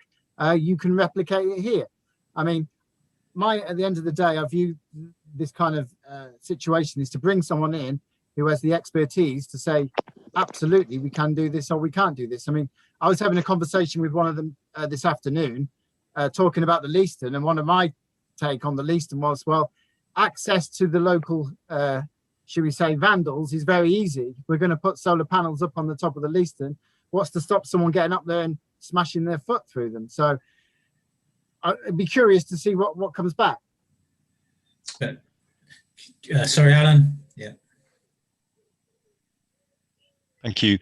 [SPEAKER 6] You can replicate it here. I mean, at the end of the day, I view this kind of situation is to bring someone in who has the expertise to say, absolutely, we can do this or we can't do this. I mean, I was having a conversation with one of them this afternoon, talking about the Leaston, and one of my take on the Leaston was, well, access to the local should we say vandals is very easy. We're going to put solar panels up on the top of the Leaston. What's to stop someone getting up there and smashing their foot through them? So I'd be curious to see what comes back.
[SPEAKER 1] Sorry, Alan. Yeah.
[SPEAKER 8] Thank you.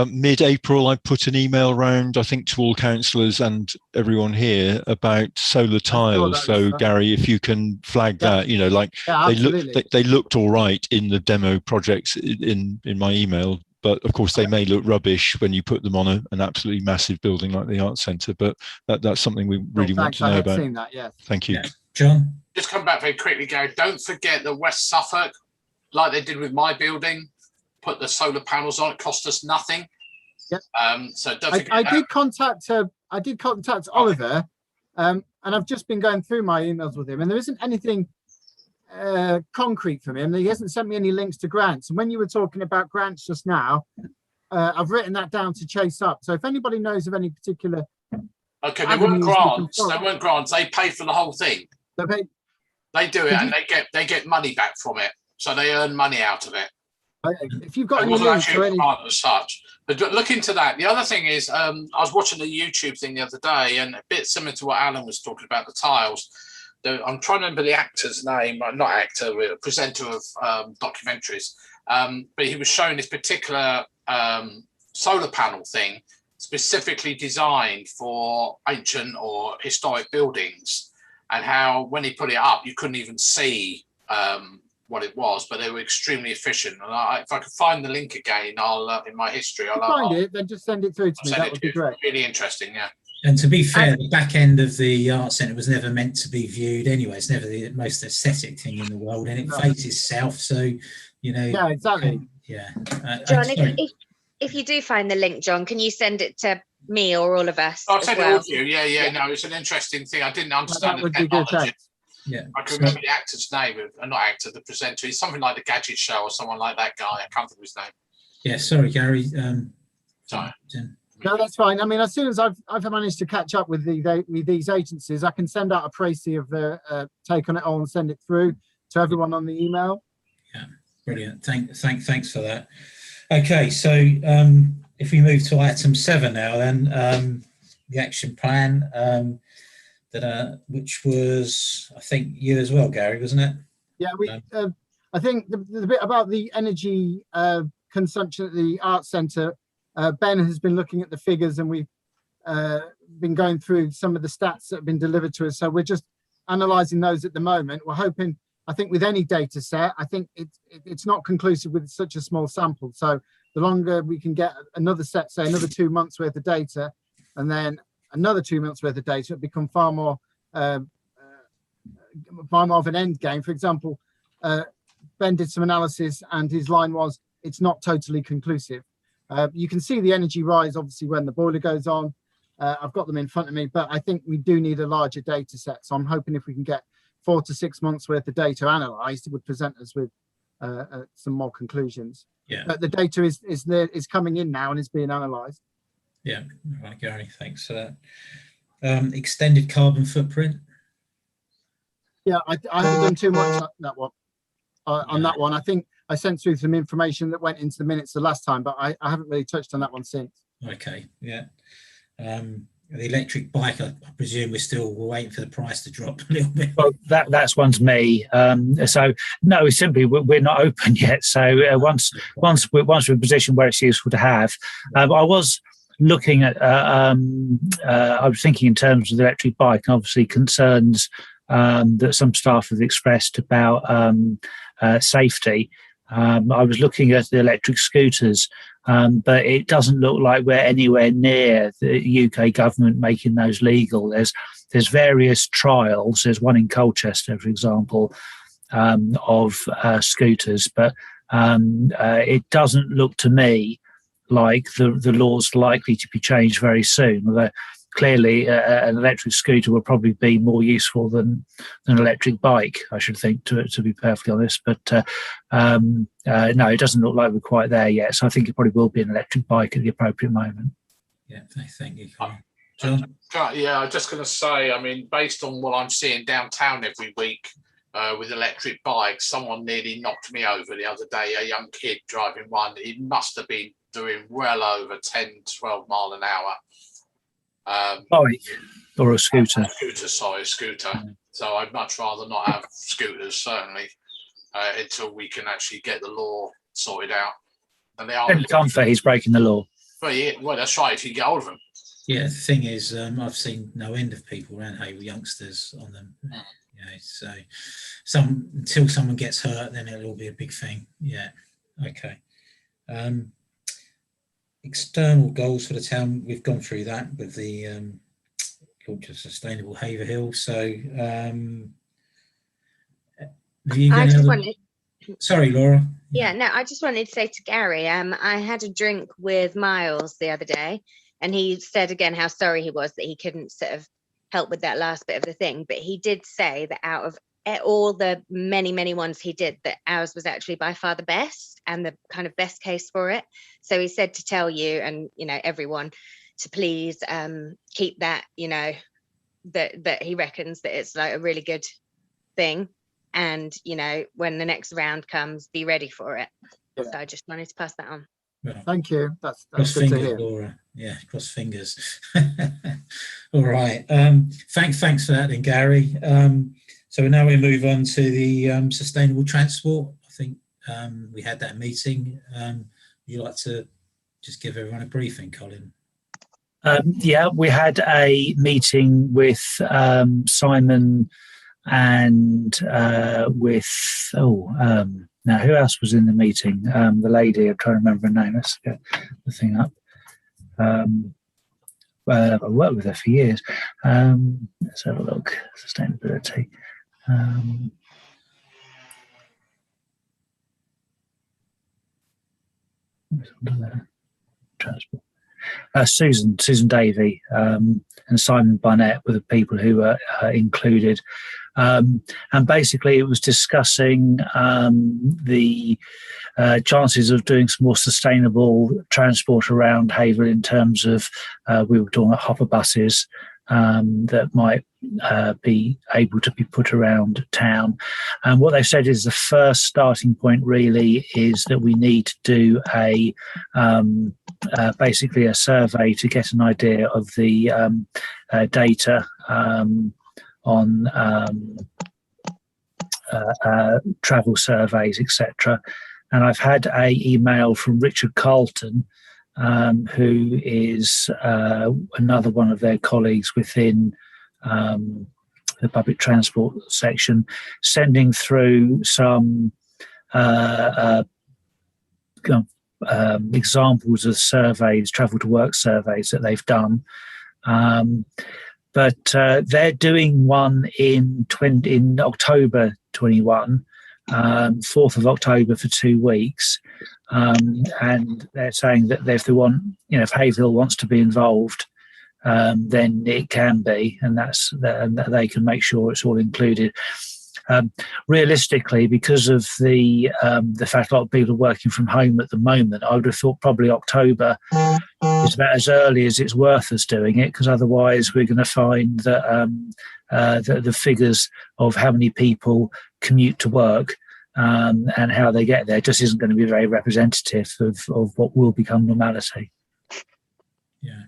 [SPEAKER 8] Mid-April, I put an email around, I think, to all councillors and everyone here about solar tiles. So, Gary, if you can flag that, they looked all right in the demo projects in my email, but of course they may look rubbish when you put them on an absolutely massive building like the Arts Centre. But that's something we really want to know about.
[SPEAKER 6] Seen that, yes.
[SPEAKER 8] Thank you,
[SPEAKER 1] John.
[SPEAKER 2] Just come back very quickly, Gary. Don't forget that West Suffolk, like they did with my building, put the solar panels on. It cost us nothing.
[SPEAKER 6] Yep.
[SPEAKER 2] So don't forget
[SPEAKER 6] I did contact Oliver, and I've just been going through my emails with him, and there isn't anything concrete for me, and he hasn't sent me any links to grants. And when you were talking about grants just now, I've written that down to chase up. So if anybody knows of any particular
[SPEAKER 2] Okay, they weren't
[SPEAKER 6] avenues we can
[SPEAKER 2] grants.
[SPEAKER 6] follow.
[SPEAKER 2] They weren't grants. They pay for the whole thing. They do it, and they get money back from it. So they earn money out of it.
[SPEAKER 6] If you've got
[SPEAKER 2] It
[SPEAKER 6] any
[SPEAKER 2] wasn't
[SPEAKER 6] links
[SPEAKER 2] actually
[SPEAKER 6] or
[SPEAKER 2] a
[SPEAKER 6] any,
[SPEAKER 2] grant as such. But look into that. The other thing is, I was watching a YouTube thing the other day, and a bit similar to what Alan was talking about, the tiles. I'm trying to remember the actor's name, not actor, presenter of documentaries. But he was showing this particular solar panel thing specifically designed for ancient or historic buildings, and how when he put it up, you couldn't even see what it was, but they were extremely efficient. And if I could find the link again, I'll in my history,
[SPEAKER 6] if you find it, then just send it through to me. That would be great.
[SPEAKER 2] Really interesting, yeah.
[SPEAKER 1] And to be fair, the back end of the art centre was never meant to be viewed anyway. It's never the most aesthetic thing in the world, and it faces south. So, you know.
[SPEAKER 6] Yeah, exactly.
[SPEAKER 1] Yeah.
[SPEAKER 5] John, if you do find the link, John, can you send it to me or all of us?
[SPEAKER 2] I'll send it all to you. Yeah. No, it's an interesting thing. I didn't understand the technology.
[SPEAKER 1] Yeah,
[SPEAKER 2] I can remember the actor's name, not actor, the presenter. He's something like the Gadget Show or someone like that guy. I can't think of his name.
[SPEAKER 1] Yeah, sorry, Gary.
[SPEAKER 2] Sorry.
[SPEAKER 6] No, that's fine. I mean, as soon as I've managed to catch up with these agencies, I can send out a précis of their take on it all and send it through to everyone on the email.
[SPEAKER 1] Yeah, brilliant. Thanks for that. Okay, so if we move to item 7 now, then the action plan. Which was, I think, you as well, Gary, wasn't it?
[SPEAKER 6] Yeah, I think the bit about the energy consumption at the art centre, Ben has been looking at the figures, and we've been going through some of the stats that have been delivered to us. So we're just analysing those at the moment. We're hoping, I think with any data set, I think it's not conclusive with such a small sample. So the longer we can get another set, say another 2 months worth of data, and then another 2 months worth of data, it become far more of an end game. For example, Ben did some analysis, and his line was, it's not totally conclusive. You can see the energy rise, obviously, when the boiler goes on. I've got them in front of me, but I think we do need a larger data set. So I'm hoping if we can get 4 to 6 months worth of data analysed, it would present us with some more conclusions.
[SPEAKER 1] Yeah.
[SPEAKER 6] But the data is coming in now and is being analysed.
[SPEAKER 1] Yeah, right, Gary, thanks for that. Extended carbon footprint.
[SPEAKER 6] Yeah, I haven't done too much on that one. On that one, I think I sent through some information that went into the minutes the last time, but I haven't really touched on that one since.
[SPEAKER 1] Okay, yeah. The electric bike, I presume we're waiting for the price to drop a little bit.
[SPEAKER 3] Well, that's one's me. So no, simply we're not open yet. So once we're in a position where it's useful to have, I was looking at. I was thinking in terms of the electric bike, and obviously concerns that some staff have expressed about safety. I was looking at the electric scooters, but it doesn't look like we're anywhere near the UK government making those legal. There's various trials. There's one in Colchester, for example, of scooters, but it doesn't look to me like the law's likely to be changed very soon. Although clearly an electric scooter will probably be more useful than an electric bike, I should think, to be perfectly honest. But no, it doesn't look like we're quite there yet. So I think it probably will be an electric bike at the appropriate moment.
[SPEAKER 1] Yeah, thank you. John?
[SPEAKER 2] Yeah, I was just going to say, I mean, based on what I'm seeing downtown every week with electric bikes, someone nearly knocked me over the other day, a young kid driving one. He must have been doing well over 10, 12 mile an hour.
[SPEAKER 3] Bike or a scooter?
[SPEAKER 2] Scooter. So I'd much rather not have scooters, certainly, until we can actually get the law sorted out. And they are.
[SPEAKER 3] Comfort, he's breaking the law.
[SPEAKER 2] But yeah, well, that's right. If you get hold of them.
[SPEAKER 1] Yeah, the thing is, I've seen no end of people around Hayward, youngsters on them. You know, so until someone gets hurt, then it'll be a big thing. Yeah. Okay. External goals for the town, we've gone through that with the launch of Sustainable Haverhill. So sorry, Laura.
[SPEAKER 5] Yeah, no, I just wanted to say to Gary, I had a drink with Miles the other day, and he said again how sorry he was that he couldn't sort of help with that last bit of the thing, but he did say that out of all the many ones he did, that ours was actually by far the best and the kind of best case for it. So he said to tell you and, you know, everyone to please keep that, you know, that he reckons that it's like a really good thing. And, you know, when the next round comes, be ready for it.
[SPEAKER 6] Yeah.
[SPEAKER 5] So I just wanted to pass that on.
[SPEAKER 1] Well,
[SPEAKER 6] Thank you. That's
[SPEAKER 1] cross
[SPEAKER 6] good to
[SPEAKER 1] fingers,
[SPEAKER 6] hear.
[SPEAKER 1] Laura. Yeah, cross fingers. All right. Thanks for that then, Gary. So now we move on to the sustainable transport. I think we had that meeting. Would you like to just give everyone a briefing, Colin?
[SPEAKER 3] Yeah, we had a meeting with Simon and with now who else was in the meeting? The lady, I'm trying to remember her name. Let's get the thing up. I've worked with her for years. Let's have a look. Sustainability. Transport. Susan Davey and Simon Barnett were the people who were included. And basically it was discussing the chances of doing some more sustainable transport around Haverhill in terms of, we were talking about hopper buses that might be able to be put around town. And what they've said is the first starting point really is that we need to do a basically a survey to get an idea of the data on travel surveys, etc. And I've had a email from Richard Carlton, who is another one of their colleagues within the public transport section, sending through some examples of surveys, travel to work surveys that they've done. But they're doing one in October 21, 4th of October for 2 weeks. And they're saying that if they want, you know, if Haverhill wants to be involved, then it can be, and that they can make sure it's all included. Realistically, because of the fact a lot of people are working from home at the moment, I would have thought probably October is about as early as it's worth us doing it, because otherwise we're going to find that the figures of how many people commute to work and how they get there just isn't going to be very representative of what will become normality.
[SPEAKER 1] Yeah.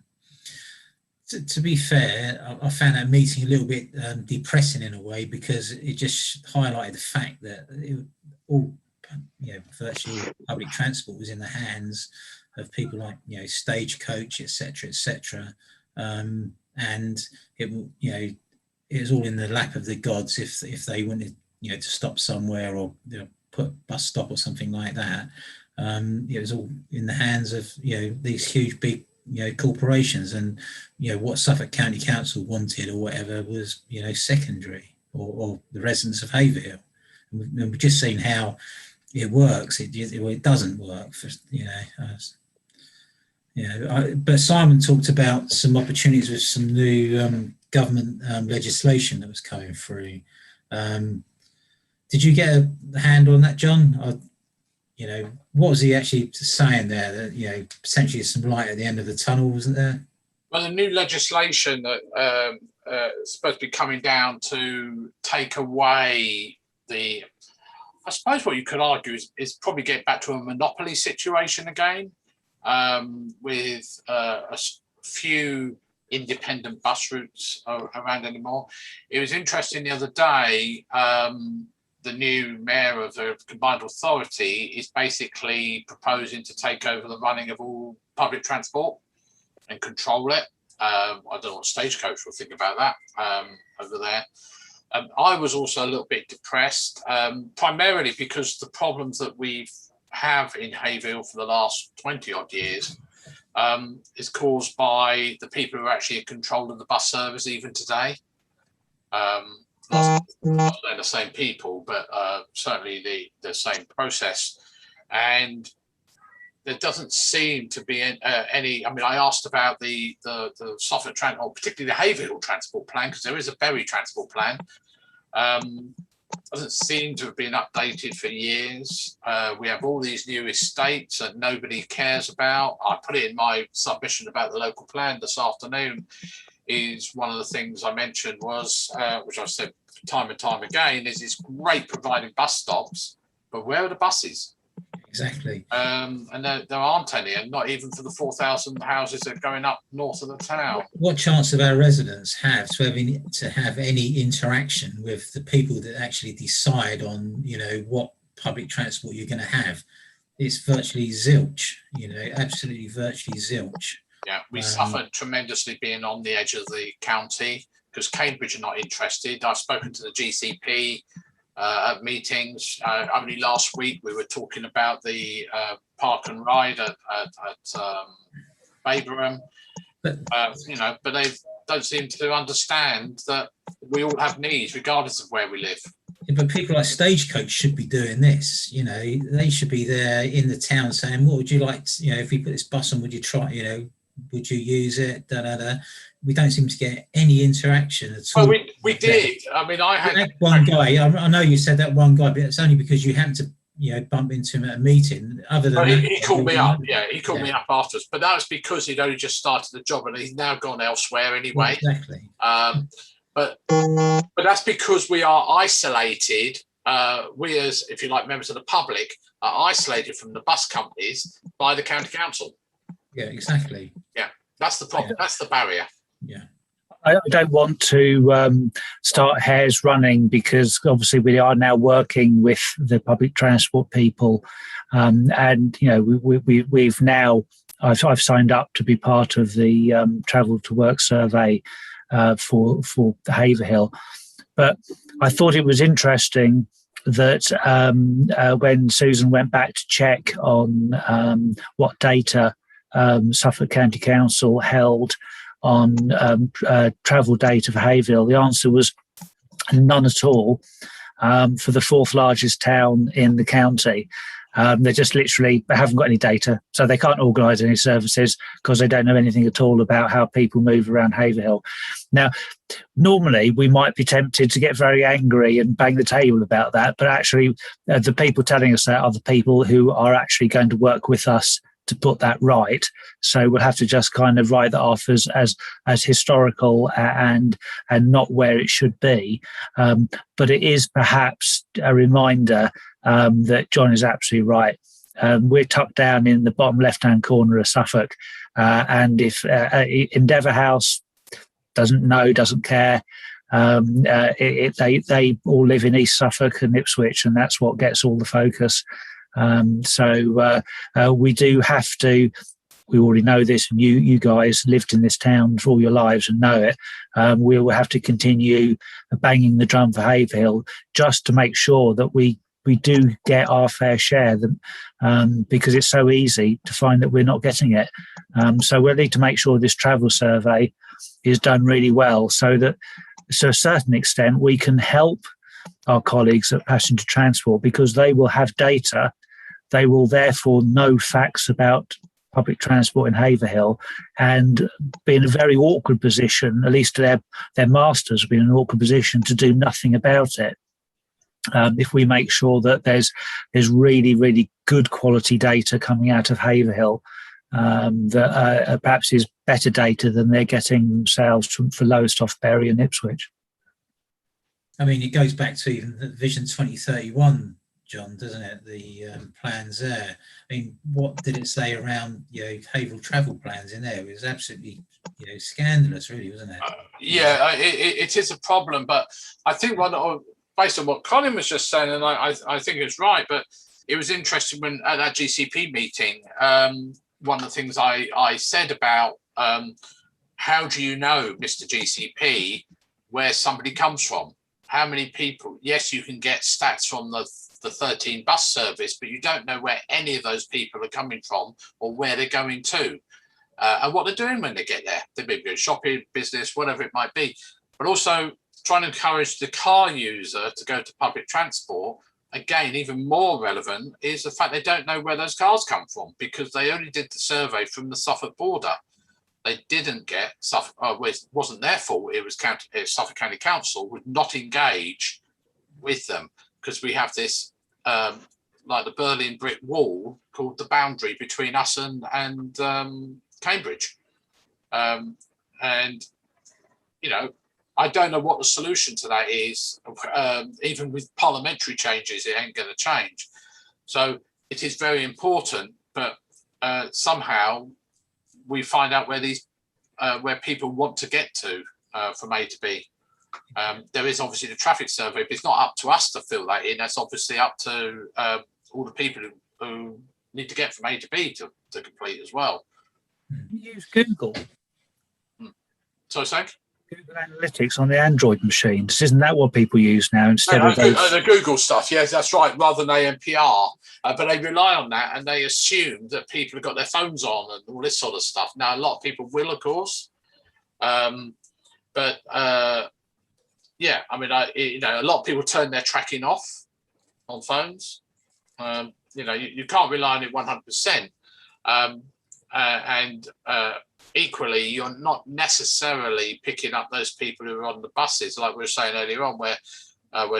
[SPEAKER 1] To be fair, I found that meeting a little bit depressing in a way, because it just highlighted the fact that virtually public transport was in the hands of people like, you know, Stagecoach, etc., and it was all in the lap of the gods if they wanted, you know, to stop somewhere or, you know, put a bus stop or something like that. It was all in the hands of, you know, these huge big, you know, corporations, and, you know, what Suffolk County Council wanted or whatever was, you know, secondary, or the residents of Haverhill. And we've just seen how it works. It doesn't work for, you know, but Simon talked about some opportunities with some new government legislation that was coming through. Did you get a hand on that, John? You know, what was he actually saying there? That, you know, potentially some light at the end of the tunnel, wasn't there?
[SPEAKER 2] Well, the new legislation that is supposed to be coming down to take away the, I suppose what you could argue is probably get back to a monopoly situation again, with a few independent bus routes around anymore. It was interesting the other day, the new mayor of the combined authority is basically proposing to take over the running of all public transport and control it. I don't know what Stagecoach will think about that over there. I was also a little bit depressed, primarily because the problems that we have in Haverhill for the last 20 odd years is caused by the people who are actually in control of the bus service even today. Not they're the same people, but certainly the same process. And there doesn't seem to be any. I mean, I asked about the Suffolk transport, or particularly the Haverhill transport plan, because there is a Bury transport plan. doesn't seem to have been updated for years. We have all these new estates that nobody cares about. I put it in my submission about the local plan this afternoon. Is one of the things I mentioned was, which I've said time and time again, is it's great providing bus stops, but where are the buses?
[SPEAKER 1] Exactly.
[SPEAKER 2] And there aren't any, and not even for the 4,000 houses that are going up north of the town.
[SPEAKER 1] What chance of our residents have to have any interaction with the people that actually decide on, you know, what public transport you're going to have? It's virtually zilch, you know, absolutely virtually zilch.
[SPEAKER 2] Yeah, we suffered tremendously being on the edge of the county because Cambridge are not interested. I've spoken to the GCP at meetings. Only last week we were talking about the park and ride at Baberham. But they don't seem to understand that we all have needs regardless of where we live.
[SPEAKER 1] Yeah, but people like Stagecoach should be doing this. You know, they should be there in the town saying, "What would you like? You know, if we put this bus on, would you try? You know, would you use it?" Da da da. We don't seem to get any interaction at all.
[SPEAKER 2] Well, we did. I mean, I had
[SPEAKER 1] that one guy. I know you said that one guy, but it's only because you happened to, you know, bump into him at a meeting. Other than that,
[SPEAKER 2] he called me up. Yeah, he called me up afterwards. But that was because he'd only just started the job, and he's now gone elsewhere anyway.
[SPEAKER 1] Exactly.
[SPEAKER 2] But that's because we are isolated. We, as if you like, members of the public, are isolated from the bus companies by the county council.
[SPEAKER 1] Yeah, exactly.
[SPEAKER 2] Yeah, that's the problem. That's the barrier.
[SPEAKER 1] Yeah.
[SPEAKER 3] I don't want to start hairs running because obviously we are now working with the public transport people, and you know we've now I've signed up to be part of the travel to work survey for Haverhill, but I thought it was interesting that when Susan went back to check on what data Suffolk County Council held on travel data for Haverhill, the answer was none at all for the fourth largest town in the county. They just literally haven't got any data, so they can't organise any services because they don't know anything at all about how people move around Haverhill. Now, normally we might be tempted to get very angry and bang the table about that, but actually the people telling us that are the people who are actually going to work with us to put that right. So we'll have to just kind of write that off as historical and not where it should be. But it is perhaps a reminder that John is absolutely right. We're tucked down in the bottom left-hand corner of Suffolk, and if Endeavour House doesn't care, they all live in East Suffolk and Ipswich, and that's what gets all the focus. So we do have to, we already know this, and you guys lived in this town for all your lives and know it. We will have to continue banging the drum for Haverhill just to make sure that we do get our fair share, because it's so easy to find that we're not getting it. So we'll need to make sure this travel survey is done really well so that to a certain extent we can help our colleagues at Passenger Transport, because they will have data. They will therefore know facts about public transport in Haverhill and be in a very awkward position, at least their masters will be in an awkward position to do nothing about it. If we make sure that there's really, really good quality data coming out of Haverhill, that perhaps is better data than they're getting themselves for Lowestoft, Bury and Ipswich.
[SPEAKER 1] I mean, it goes back to even the Vision 2031, John, doesn't it? The plans there. I mean, what did it say around, you know, Haverhill travel plans in there? It was absolutely, you know, scandalous, really, wasn't it?
[SPEAKER 2] Yeah, it is a problem, but I think based on what Colin was just saying, and I think it's right, but it was interesting when at that GCP meeting, one of the things I said about how do you know, Mr. GCP, where somebody comes from? How many people? Yes, you can get stats from the 13 bus service, but you don't know where any of those people are coming from or where they're going to, and what they're doing when they get there. They may be shopping, business, whatever it might be. But also trying to encourage the car user to go to public transport. Again, even more relevant is the fact they don't know where those cars come from, because they only did the survey from the Suffolk border. They didn't get Suffolk. It wasn't their fault. It was Suffolk County Council would not engage with them, because we have this like the Berlin brick wall called the boundary between us and Cambridge, and I don't know what the solution to that is. Even with parliamentary changes, it ain't going to change. So it is very important, but somehow we find out where people want to get to from A to B. There is obviously the traffic survey, but it's not up to us to fill that in. That's obviously up to all the people who need to get from A to B to complete as well.
[SPEAKER 3] Use Google.
[SPEAKER 2] So,
[SPEAKER 3] Google Analytics on the Android machines. Isn't that what people use now instead of those?
[SPEAKER 2] The Google stuff? Yes, that's right. Rather than ANPR, but they rely on that, and they assume that people have got their phones on and all this sort of stuff. Now, a lot of people will, of course, but yeah, I mean, a lot of people turn their tracking off on phones. You can't rely on it 100%, and equally, you're not necessarily picking up those people who are on the buses, like we were saying earlier on, where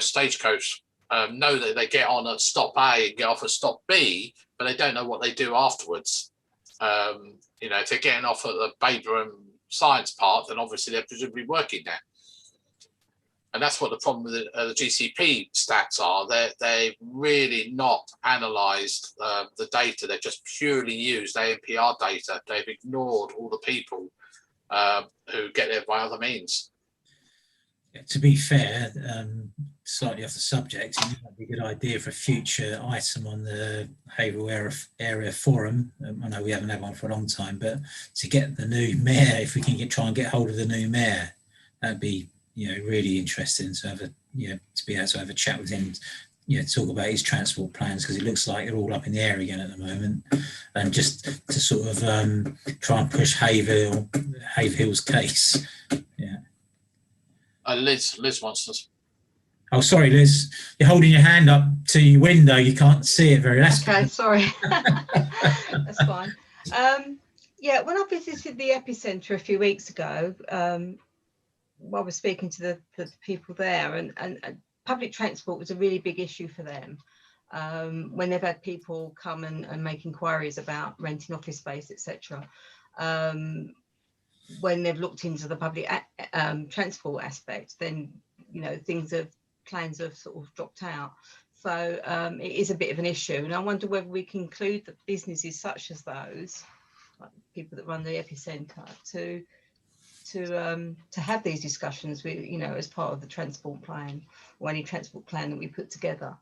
[SPEAKER 2] Stagecoach know that they get on at stop A and get off at stop B, but they don't know what they do afterwards. If they're getting off at the Baberham Science Park, then obviously they're presumably working there. And that's what the problem with the GCP stats are. They've really not analysed the data. They've just purely used ANPR data. They've ignored all the people who get there by other means.
[SPEAKER 1] Yeah, to be fair, slightly off the subject, it might be a good idea for a future item on the Haverhill area forum. I know we haven't had one for a long time, but to get the new mayor, if we can try and get hold of the new mayor, that'd be really interesting to have to be able to have a chat with him, talk about his transport plans, because it looks like they're all up in the air again at the moment, and just to sort of try and push Haverhill's case. Yeah.
[SPEAKER 2] Liz wants us.
[SPEAKER 1] Oh, sorry, Liz. You're holding your hand up to your window. You can't see it very. That's
[SPEAKER 7] okay.
[SPEAKER 1] Good.
[SPEAKER 7] Sorry. That's fine. Yeah, when I visited the epicentre a few weeks ago, while I was speaking to the people there, and public transport was a really big issue for them. When they've had people come and make inquiries about renting office space, etc. When they've looked into the public transport aspect, then plans have sort of dropped out. So it is a bit of an issue, and I wonder whether we can include the businesses such as those, like people that run the epicentre, to have these discussions with, as part of the transport plan or any transport plan that we put together.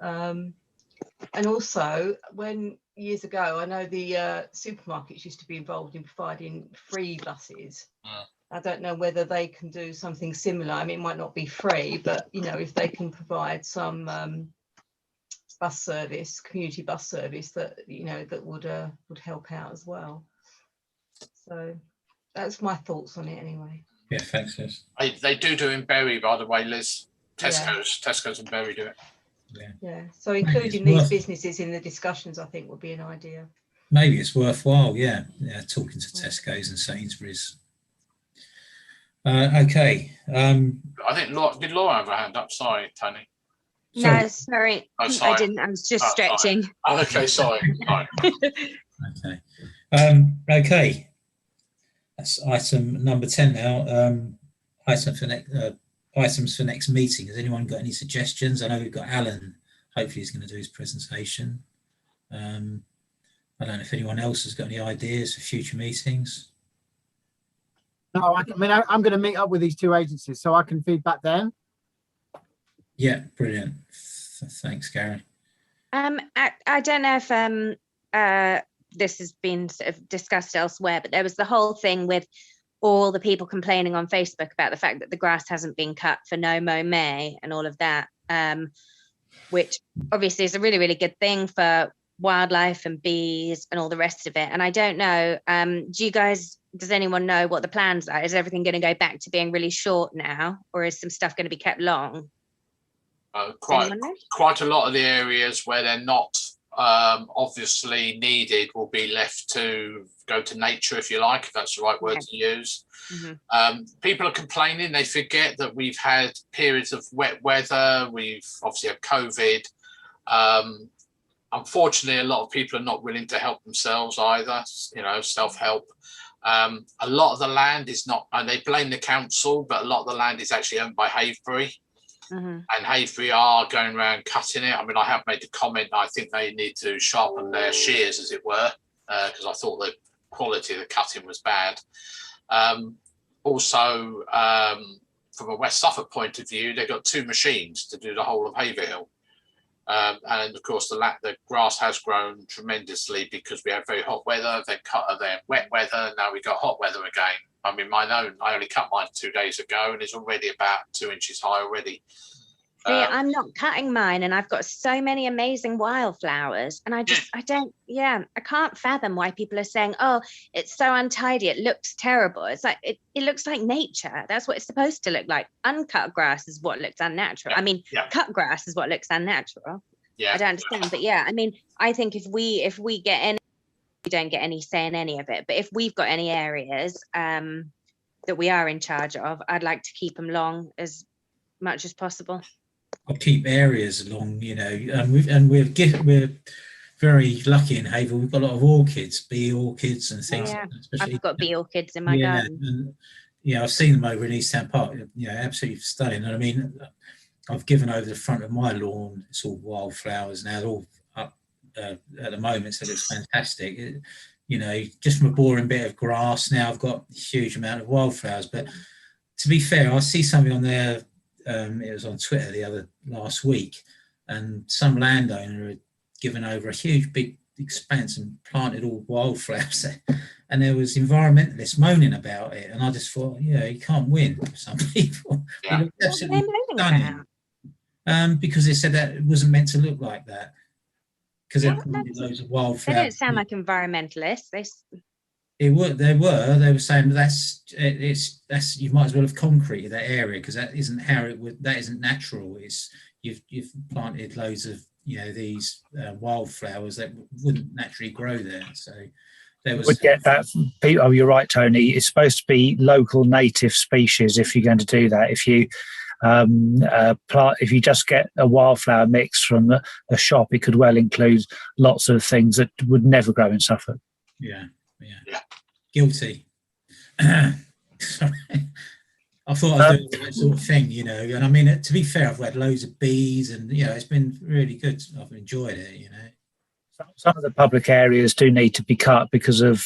[SPEAKER 7] And also, when years ago, I know the supermarkets used to be involved in providing free buses. I don't know whether they can do something similar. I mean, it might not be free, but if they can provide some bus service, community bus service, that that would help out as well. So that's my thoughts on it anyway.
[SPEAKER 1] Yeah, thanks, Liz.
[SPEAKER 2] They do in Bury, by the way, Liz. Tesco's and Bury do it.
[SPEAKER 7] Yeah. So including these businesses in the discussions, I think, would be an idea.
[SPEAKER 1] Maybe it's worthwhile. Yeah, talking to Tesco's and Sainsbury's. Okay.
[SPEAKER 2] I think did Laura have her hand up? Sorry, Tony.
[SPEAKER 5] No, sorry.
[SPEAKER 2] Oh, sorry.
[SPEAKER 5] I didn't. I was just stretching.
[SPEAKER 2] Sorry. Oh, okay, sorry.
[SPEAKER 1] Okay. Okay. That's item number 10 now. Items for next meeting. Has anyone got any suggestions? I know we've got Alan. Hopefully he's going to do his presentation. I don't know if anyone else has got any ideas for future meetings.
[SPEAKER 6] No, I mean, I'm going to meet up with these two agencies so I can feed back them.
[SPEAKER 1] Yeah, brilliant. Thanks, Gary.
[SPEAKER 5] I don't know if this has been sort of discussed elsewhere, but there was the whole thing with all the people complaining on Facebook about the fact that the grass hasn't been cut for No Mow May and all of that, which obviously is a really, really good thing for wildlife and bees and all the rest of it. And I don't know, does anyone know what the plans are? Is everything going to go back to being really short now, or is some stuff going to be kept long?
[SPEAKER 2] Quite a lot of the areas where they're not obviously needed will be left to go to nature, if you like, if that's the right word to use. People are complaining, they forget that we've had periods of wet weather, we've obviously had COVID. Unfortunately, a lot of people are not willing to help themselves either, you know, self-help. A lot of the land is not, and they blame the council, but a lot of the land is actually owned by Haverhill. And Haverhill are going around cutting it. I mean, I have made the comment, I think they need to sharpen their shears, as it were, because I thought the quality of the cutting was bad. Also, from a West Suffolk point of view, they've got 2 machines to do the whole of Haverhill. And of course, the grass has grown tremendously because we had very hot weather, then wet weather, now we got hot weather again. I mean, I only cut mine 2 days ago and it's already about 2 inches high already.
[SPEAKER 5] See, I'm not cutting mine and I've got so many amazing wildflowers and I can't fathom why people are saying, oh, it's so untidy, it looks terrible. It's like, it looks like nature. That's what it's supposed to look like. Uncut grass is what looks unnatural. I mean, cut grass is what looks unnatural. I don't understand. But I mean, I think if we get any, we don't get any say in any of it. But if we've got any areas that we are in charge of, I'd like to keep them long as much as possible.
[SPEAKER 1] I'll keep areas along, you know, and we're very lucky in Haverhill. We've got a lot of orchids, bee orchids and things.
[SPEAKER 5] Yeah,
[SPEAKER 1] especially,
[SPEAKER 5] I've got bee orchids in my garden.
[SPEAKER 1] And, I've seen them over in East Town Park. You know, absolutely stunning. And I mean, I've given over the front of my lawn. It's all wildflowers now. They're all up at the moment, so it looks fantastic. You know, just from a boring bit of grass, now I've got a huge amount of wildflowers. But to be fair, I see something on there. It was on Twitter last week, and some landowner had given over a huge big expanse and planted all wildflowers there. And there was environmentalists moaning about it, and I just thought, you can't win with some people.
[SPEAKER 2] Yeah.
[SPEAKER 1] Absolutely stunning. Because they said that it wasn't meant to look like that. Because they planted loads of wildflowers.
[SPEAKER 5] They don't sound like environmentalists.
[SPEAKER 1] They were saying that's you might as well have concreted that area because that isn't how it would, that isn't natural. It's you've planted loads of these wildflowers that wouldn't naturally grow there. So there was
[SPEAKER 3] would get that. Oh, you're right, Tony. It's supposed to be local native species if you're going to do that. If you if you just get a wildflower mix from a shop, it could well include lots of things that would never grow in Suffolk.
[SPEAKER 1] Yeah. Guilty. Sorry. I thought I was doing that sort of thing, and I mean, to be fair, I've had loads of bees and, it's been really good. I've enjoyed it,
[SPEAKER 3] Some of the public areas do need to be cut because of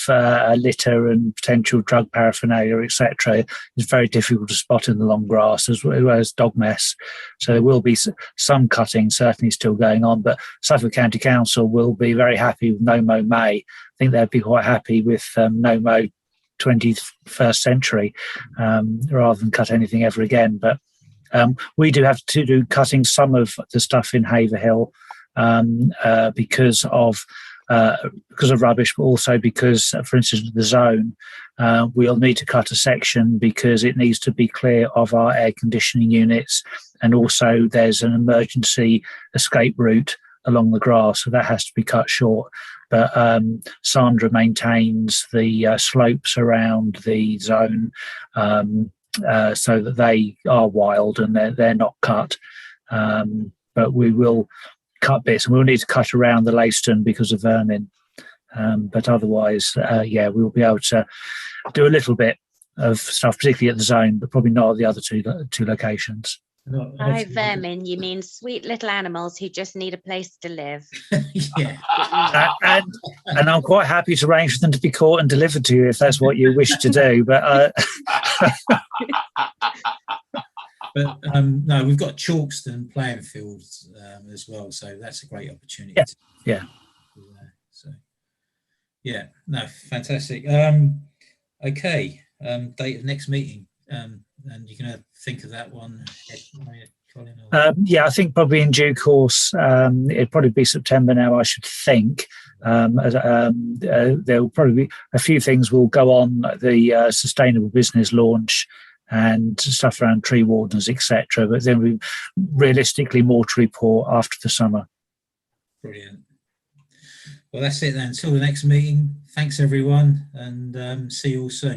[SPEAKER 3] litter and potential drug paraphernalia, etc. It's very difficult to spot in the long grass as well as dog mess. So there will be some cutting certainly still going on, but Suffolk County Council will be very happy with No Mow May. I think they'd be quite happy with No Mow 21st century rather than cut anything ever again. But we do have to do cutting some of the stuff in Haverhill because of rubbish, but also because, for instance, the zone, we'll need to cut a section because it needs to be clear of our air conditioning units, and also there's an emergency escape route along the grass, so that has to be cut short. But Sandra maintains the slopes around the zone so that they are wild and they're not cut. But we will cut bits, and we'll need to cut around the Leyston because of vermin. But otherwise, we'll be able to do a little bit of stuff, particularly at the zone, but probably not at the other two locations.
[SPEAKER 5] By vermin, you mean sweet little animals who just need a place to live.
[SPEAKER 1] Yeah.
[SPEAKER 3] And I'm quite happy to arrange for them to be caught and delivered to you if that's what you wish to do. But
[SPEAKER 1] But no, we've got Chalkston playing fields as well, so that's a great opportunity. Fantastic. Okay, date of next meeting, and you're going to think of that one, Colin?
[SPEAKER 3] I think probably in due course. It'd probably be September now, I should think. There'll probably be a few things will go on, the sustainable business launch and stuff around tree wardens, etc. But then we realistically more to report after the summer.
[SPEAKER 1] Brilliant. Well, that's it then. Until the next meeting. Thanks everyone, and see you all soon.